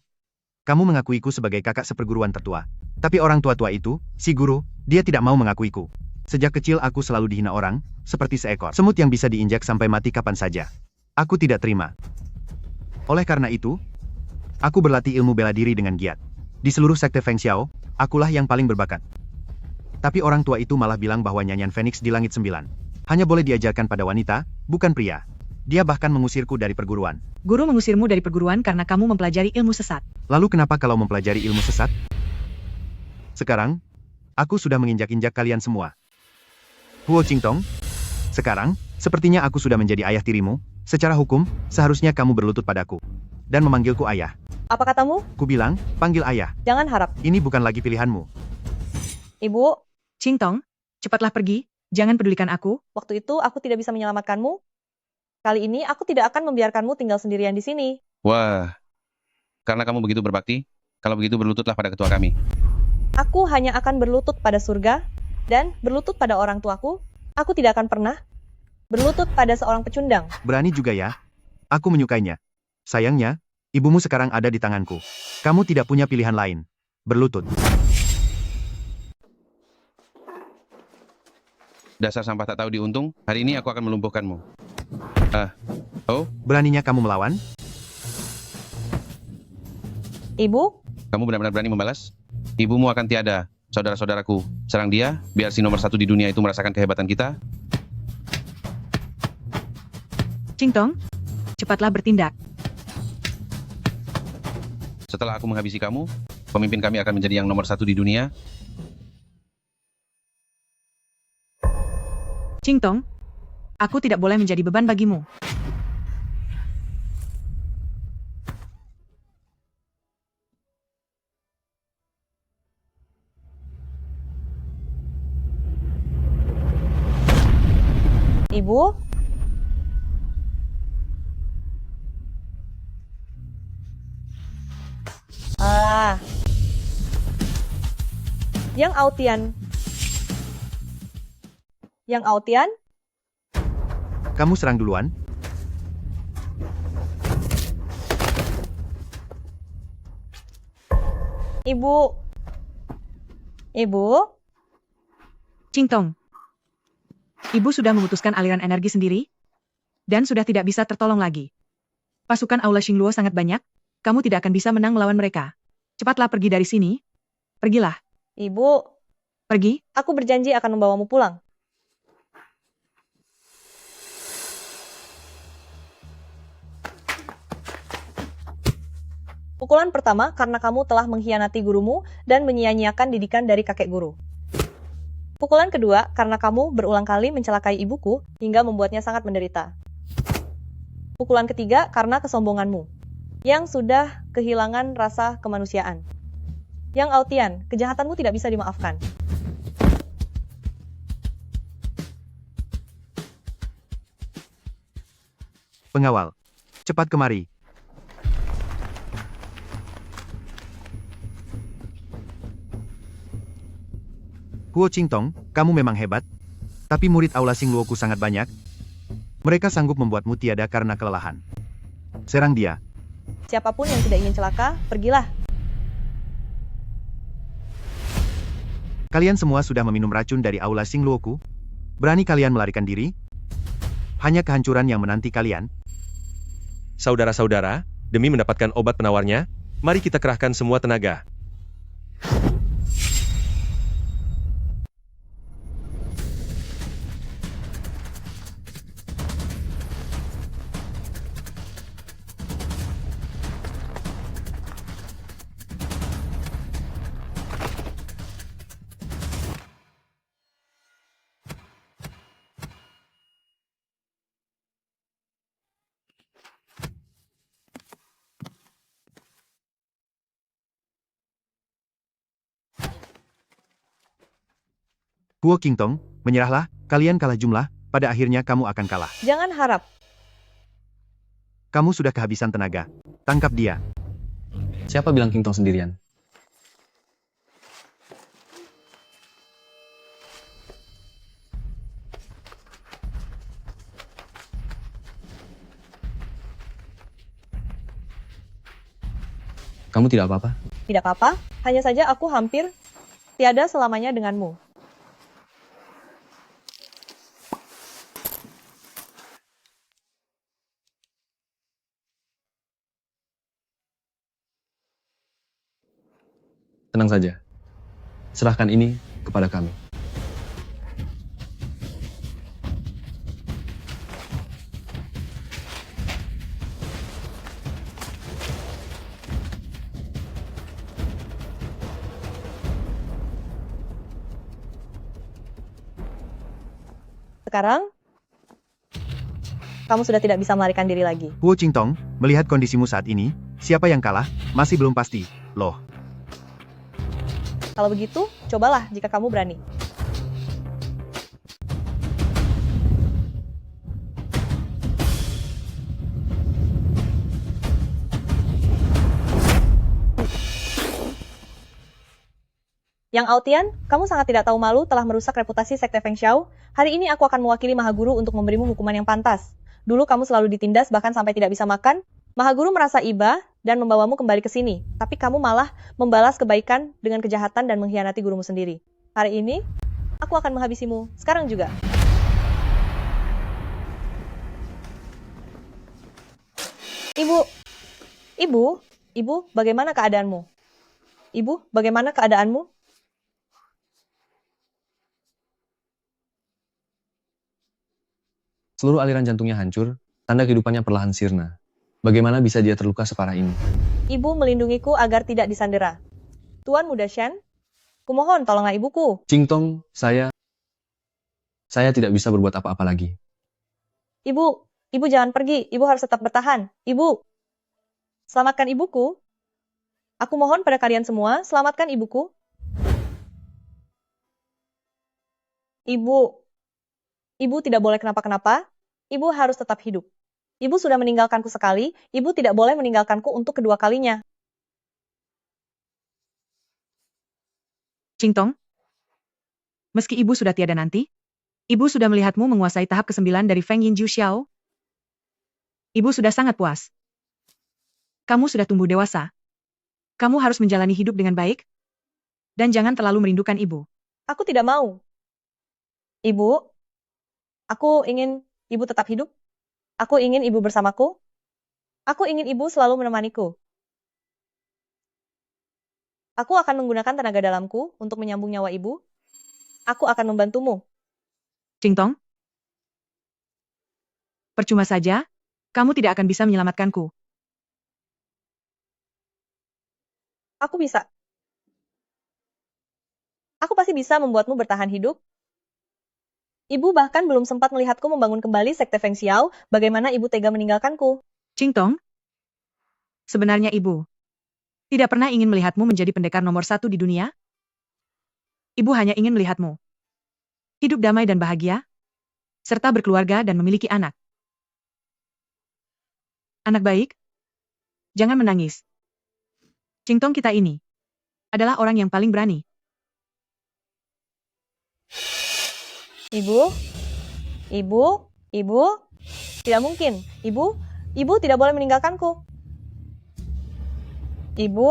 Kamu mengakuiku sebagai kakak seperguruan tertua. Tapi orang tua-tua itu, si guru, dia tidak mau mengakuiku. Sejak kecil aku selalu dihina orang, seperti seekor semut yang bisa diinjak sampai mati kapan saja. Aku tidak terima. Oleh karena itu, aku berlatih ilmu bela diri dengan giat. Di seluruh sekte Feng Xiao, akulah yang paling berbakat. Tapi orang tua itu malah bilang bahwa nyanyian Phoenix di Langit 9 hanya boleh diajarkan pada wanita, bukan pria. Dia bahkan mengusirku dari perguruan. Guru mengusirmu dari perguruan karena kamu mempelajari ilmu sesat. Lalu kenapa kalau mempelajari ilmu sesat? Sekarang, aku sudah menginjak-injak kalian semua. Huo Qingtong, sekarang, sepertinya aku sudah menjadi ayah tirimu. Secara hukum, seharusnya kamu berlutut padaku. Dan memanggilku ayah. Apa katamu? Ku bilang, panggil ayah. Jangan harap. Ini bukan lagi pilihanmu. Ibu. Qingtong, cepatlah pergi. Jangan pedulikan aku. Waktu itu aku tidak bisa menyelamatkanmu. Kali ini aku tidak akan membiarkanmu tinggal sendirian di sini. Wah, karena kamu begitu berbakti, kalau begitu berlututlah pada ketua kami. Aku hanya akan berlutut pada surga, dan berlutut pada orang tuaku. Aku tidak akan pernah berlutut pada seorang pecundang. Berani juga ya. Aku menyukainya. Sayangnya, ibumu sekarang ada di tanganku. Kamu tidak punya pilihan lain. Berlutut. Dasar sampah tak tahu diuntung, hari ini aku akan melumpuhkanmu. Beraninya kamu melawan? Ibu? Kamu benar-benar berani membalas? Ibumu akan tiada, saudara-saudaraku. Serang dia, biar si nomor 1 di dunia itu merasakan kehebatan kita. Qingtong, cepatlah bertindak. Setelah aku menghabisi kamu, pemimpin kami akan menjadi yang nomor 1 di dunia. Qingtong, aku tidak boleh menjadi beban bagimu. Ibu? Yang Aotian. Yang Aotian? Kamu serang duluan? Ibu. Ibu? Qingtong, ibu sudah memutuskan aliran energi sendiri, dan sudah tidak bisa tertolong lagi. Pasukan Aula Xingluo sangat banyak, kamu tidak akan bisa menang melawan mereka. Cepatlah pergi dari sini. Pergilah. Ibu, Pergi. aku berjanji akan membawamu pulang. Pukulan pertama karena kamu telah mengkhianati gurumu dan menyia-nyiakan didikan dari kakek guru. Pukulan kedua karena kamu berulang kali mencelakai ibuku hingga membuatnya sangat menderita. Pukulan ketiga karena kesombonganmu, yang sudah kehilangan rasa kemanusiaan. Yang Aotian, kejahatanmu tidak bisa dimaafkan. Pengawal, cepat kemari. Huo Qingtong, kamu memang hebat. Tapi murid Aula Xingluoku sangat banyak. Mereka sanggup membuatmu tiada karena kelelahan. Serang dia. Siapapun yang tidak ingin celaka, pergilah. Kalian semua sudah meminum racun dari Aula Xingluoku? Berani kalian melarikan diri? Hanya kehancuran yang menanti kalian. Saudara-saudara, demi mendapatkan obat penawarnya, mari kita kerahkan semua tenaga. Huo Qingtong, menyerahlah, kalian kalah jumlah, pada akhirnya kamu akan kalah. Jangan harap. Kamu sudah kehabisan tenaga. Tangkap dia. Siapa bilang Qingtong sendirian? Kamu tidak apa-apa? Tidak apa-apa, hanya saja aku hampir tiada selamanya denganmu. Tenang saja. Serahkan ini kepada kami. Sekarang, kamu sudah tidak bisa melarikan diri lagi. Huo Qingtong, melihat kondisimu saat ini, siapa yang kalah, masih belum pasti. Loh. Kalau begitu, cobalah jika kamu berani. Yang Aotian, kamu sangat tidak tahu malu telah merusak reputasi Sekte Feng Xiao. Hari ini aku akan mewakili Mahaguru untuk memberimu hukuman yang pantas. Dulu kamu selalu ditindas bahkan sampai tidak bisa makan. Mahaguru merasa iba dan membawamu kembali ke sini. Tapi kamu malah membalas kebaikan dengan kejahatan dan mengkhianati gurumu sendiri. Hari ini, aku akan menghabisimu. Sekarang juga. Ibu, bagaimana keadaanmu? Ibu, bagaimana keadaanmu? Seluruh aliran jantungnya hancur, tanda kehidupannya perlahan sirna. Bagaimana bisa dia terluka separah ini? Ibu melindungiku agar tidak disandera. Tuan Muda Shen, kumohon tolonglah ibuku. Qingtong, saya tidak bisa berbuat apa-apa lagi. Ibu jangan pergi. Ibu harus tetap bertahan. Ibu, selamatkan ibuku. Aku mohon pada kalian semua, selamatkan ibuku. Ibu tidak boleh kenapa-kenapa. Ibu harus tetap hidup. Ibu sudah meninggalkanku sekali, ibu tidak boleh meninggalkanku untuk kedua kalinya. Qingtong, meski ibu sudah tiada nanti, ibu sudah melihatmu menguasai tahap ke-9 dari Feng Yinjiu Xiao. Ibu sudah sangat puas. Kamu sudah tumbuh dewasa. Kamu harus menjalani hidup dengan baik, dan jangan terlalu merindukan ibu. Aku tidak mau. Ibu, aku ingin ibu tetap hidup. Aku ingin ibu bersamaku. Aku ingin ibu selalu menemaniku. Aku akan menggunakan tenaga dalamku untuk menyambung nyawa ibu. Aku akan membantumu. Qingtong? Percuma saja, kamu tidak akan bisa menyelamatkanku. Aku bisa. Aku pasti bisa membuatmu bertahan hidup. Ibu bahkan belum sempat melihatku membangun kembali Sekte Feng Xiao, bagaimana ibu tega meninggalkanku. Qingtong? Sebenarnya ibu tidak pernah ingin melihatmu menjadi pendekar nomor 1 di dunia. Ibu hanya ingin melihatmu hidup damai dan bahagia, serta berkeluarga dan memiliki anak. Anak baik, jangan menangis. Qingtong kita ini adalah orang yang paling berani. Ibu? Ibu? Ibu? Tidak mungkin. Ibu tidak boleh meninggalkanku. Ibu?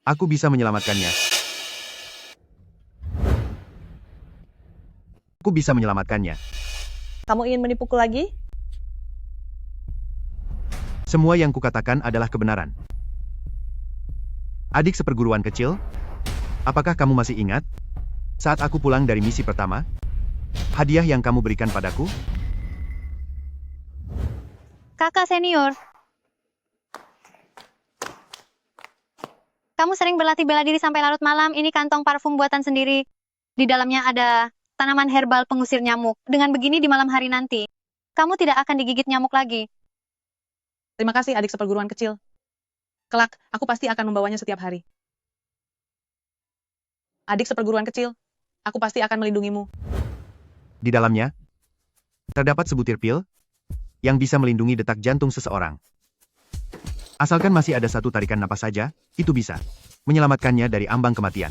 Aku bisa menyelamatkannya. Aku bisa menyelamatkannya. Kamu ingin menipuku lagi? Semua yang kukatakan adalah kebenaran. Adik seperguruan kecil, apakah kamu masih ingat? Saat aku pulang dari misi pertama, hadiah yang kamu berikan padaku? Kakak senior. Kamu sering berlatih bela diri sampai larut malam. Ini kantong parfum buatan sendiri. Di dalamnya ada tanaman herbal pengusir nyamuk. Dengan begini di malam hari nanti, kamu tidak akan digigit nyamuk lagi. Terima kasih adik seperguruan kecil. Kelak, aku pasti akan membawanya setiap hari. Adik seperguruan kecil, aku pasti akan melindungimu. Di dalamnya, terdapat sebutir pil yang bisa melindungi detak jantung seseorang. Asalkan masih ada satu tarikan napas saja, itu bisa menyelamatkannya dari ambang kematian.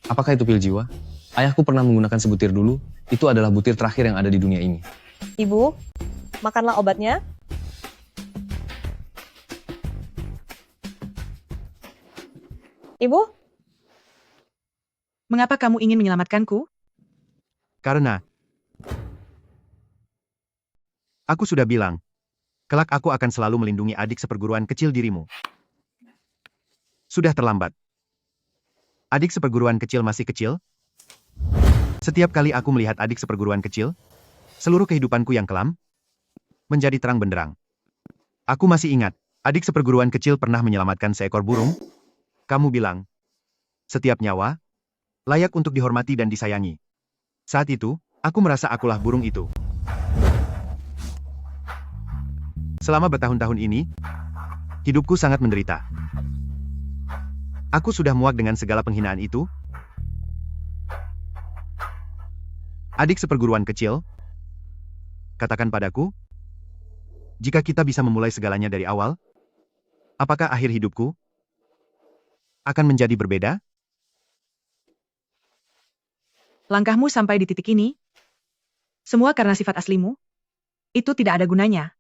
Apakah itu pil jiwa? Ayahku pernah menggunakan sebutir dulu, itu adalah butir terakhir yang ada di dunia ini. Ibu, makanlah obatnya. Ibu? Mengapa kamu ingin menyelamatkanku? Karena aku sudah bilang, kelak aku akan selalu melindungi adik seperguruan kecil dirimu. Sudah terlambat. Adik seperguruan kecil masih kecil. Setiap kali aku melihat adik seperguruan kecil, seluruh kehidupanku yang kelam menjadi terang benderang. Aku masih ingat, adik seperguruan kecil pernah menyelamatkan seekor burung. Kamu bilang, setiap nyawa layak untuk dihormati dan disayangi. Saat itu, aku merasa akulah burung itu. Selama bertahun-tahun ini, hidupku sangat menderita. Aku sudah muak dengan segala penghinaan itu. Adik seperguruan kecil, katakan padaku, jika kita bisa memulai segalanya dari awal, apakah akhir hidupku akan menjadi berbeda? Langkahmu sampai di titik ini, semua karena sifat aslimu, itu tidak ada gunanya.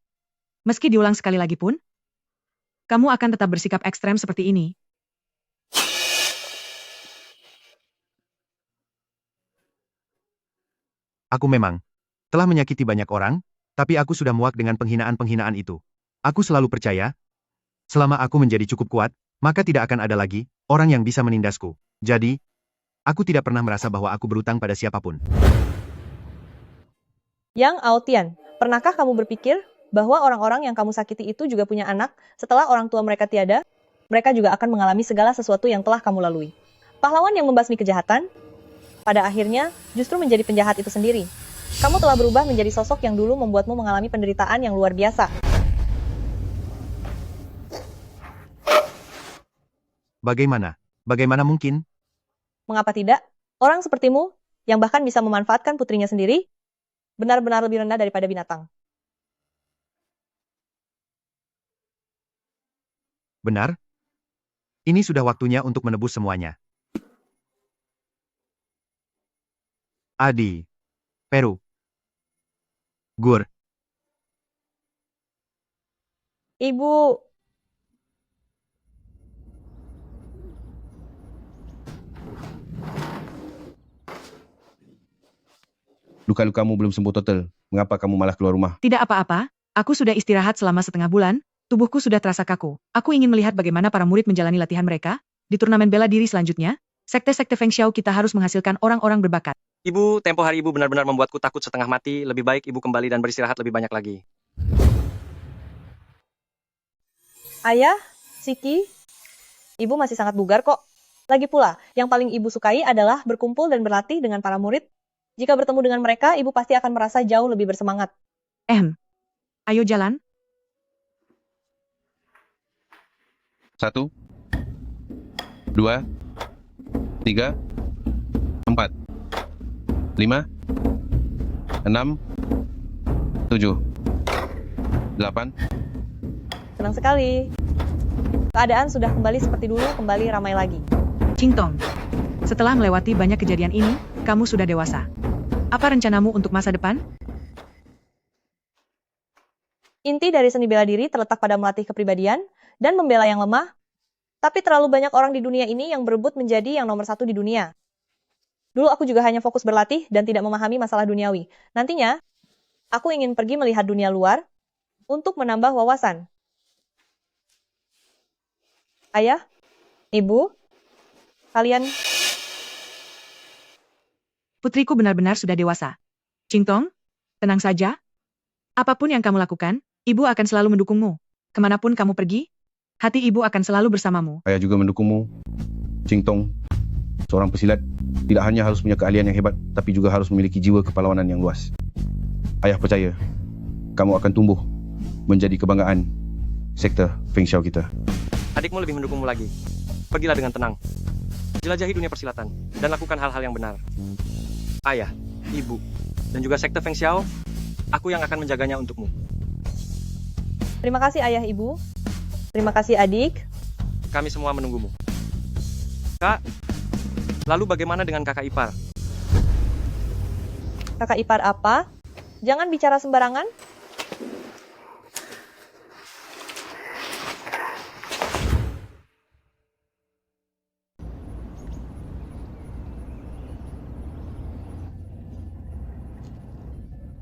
Meski diulang sekali lagi pun, kamu akan tetap bersikap ekstrem seperti ini. Aku memang telah menyakiti banyak orang, tapi aku sudah muak dengan penghinaan-penghinaan itu. Aku selalu percaya, selama aku menjadi cukup kuat, maka tidak akan ada lagi orang yang bisa menindasku. Jadi, aku tidak pernah merasa bahwa aku berutang pada siapapun. Yang Aotian, pernahkah kamu berpikir bahwa orang-orang yang kamu sakiti itu juga punya anak setelah orang tua mereka tiada? Mereka juga akan mengalami segala sesuatu yang telah kamu lalui. Pahlawan yang membasmi kejahatan, pada akhirnya justru menjadi penjahat itu sendiri. Kamu telah berubah menjadi sosok yang dulu membuatmu mengalami penderitaan yang luar biasa. Bagaimana? Bagaimana mungkin? Mengapa tidak? Orang sepertimu, yang bahkan bisa memanfaatkan putrinya sendiri, benar-benar lebih rendah daripada binatang. Benar? Ini sudah waktunya untuk menebus semuanya. Adi. Peru. Gur. Ibu, Luka-lukamu belum sembuh total. Mengapa kamu malah keluar rumah? Tidak apa-apa, aku sudah istirahat selama setengah bulan, tubuhku sudah terasa kaku. Aku ingin melihat bagaimana para murid menjalani latihan mereka. Di turnamen bela diri selanjutnya, sekte-sekte Feng Xiao kita harus menghasilkan orang-orang berbakat. Ibu, tempo hari ibu benar-benar membuatku takut setengah mati. Lebih baik ibu kembali dan beristirahat lebih banyak lagi. Ayah, Siki, ibu masih sangat bugar kok. Lagi pula, yang paling ibu sukai adalah berkumpul dan berlatih dengan para murid. Jika bertemu dengan mereka, ibu pasti akan merasa jauh lebih bersemangat. Ayo jalan. 1, 2, 3, 4, 5, 6, 7, 8. Senang sekali. Keadaan sudah kembali seperti dulu, kembali ramai lagi. Qingtong, setelah melewati banyak kejadian ini, kamu sudah dewasa. Apa rencanamu untuk masa depan? Inti dari seni bela diri terletak pada melatih kepribadian dan membela yang lemah. Tapi terlalu banyak orang di dunia ini yang berebut menjadi yang nomor 1 di dunia. Dulu aku juga hanya fokus berlatih dan tidak memahami masalah duniawi. Nantinya, aku ingin pergi melihat dunia luar untuk menambah wawasan. Ayah, ibu, kalian... Putriku benar-benar sudah dewasa. Qingtong, tenang saja. Apapun yang kamu lakukan, ibu akan selalu mendukungmu. Kemanapun kamu pergi, hati ibu akan selalu bersamamu. Ayah juga mendukungmu. Qingtong, seorang pesilat, tidak hanya harus punya keahlian yang hebat, tapi juga harus memiliki jiwa kepahlawanan yang luas. Ayah percaya, kamu akan tumbuh menjadi kebanggaan sekte Feng Xiao kita. Adikmu lebih mendukungmu lagi. Pergilah dengan tenang. Jelajahi dunia persilatan dan lakukan hal-hal yang benar. Ayah, ibu, dan juga sekte Feng Xiao, aku yang akan menjaganya untukmu. Terima kasih ayah ibu. Terima kasih adik. Kami semua menunggumu. Kak, lalu bagaimana dengan kakak ipar? Kakak ipar apa? Jangan bicara sembarangan.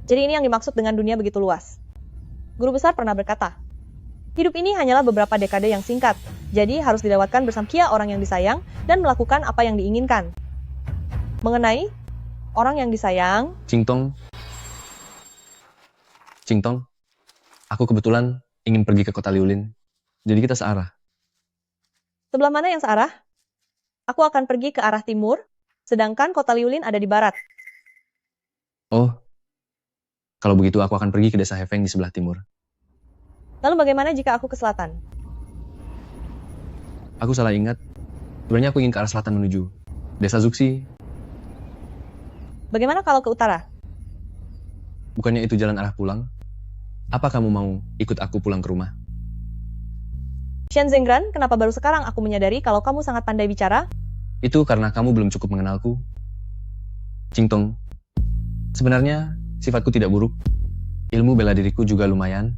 Jadi ini yang dimaksud dengan dunia begitu luas. Guru besar pernah berkata, hidup ini hanyalah beberapa dekade yang singkat, jadi harus dilewatkan bersama orang yang disayang dan melakukan apa yang diinginkan. Mengenai orang yang disayang, Qingtong, aku kebetulan ingin pergi ke kota Liulin, jadi kita searah. sebelah mana yang searah? Aku akan pergi ke arah timur, sedangkan kota Liulin ada di barat. Oh, kalau begitu aku akan pergi ke desa Hefeng di sebelah timur. Lalu bagaimana jika aku ke selatan? Aku salah ingat. Sebenarnya aku ingin ke arah selatan menuju desa Zuxi. Bagaimana kalau ke utara? Bukannya itu jalan arah pulang? Apa kamu mau ikut aku pulang ke rumah? Shen Zhenggran, kenapa baru sekarang aku menyadari kalau kamu sangat pandai bicara? Itu karena kamu belum cukup mengenalku. Qingtong, sebenarnya sifatku tidak buruk. Ilmu bela diriku juga lumayan.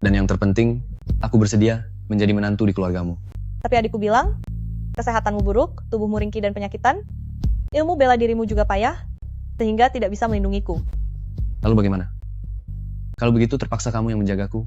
Dan yang terpenting, aku bersedia menjadi menantu di keluargamu. Tapi adikku bilang, kesehatanmu buruk, tubuhmu ringkih dan penyakitan, ilmu bela dirimu juga payah, sehingga tidak bisa melindungiku. Lalu bagaimana? Kalau begitu terpaksa kamu yang menjagaku.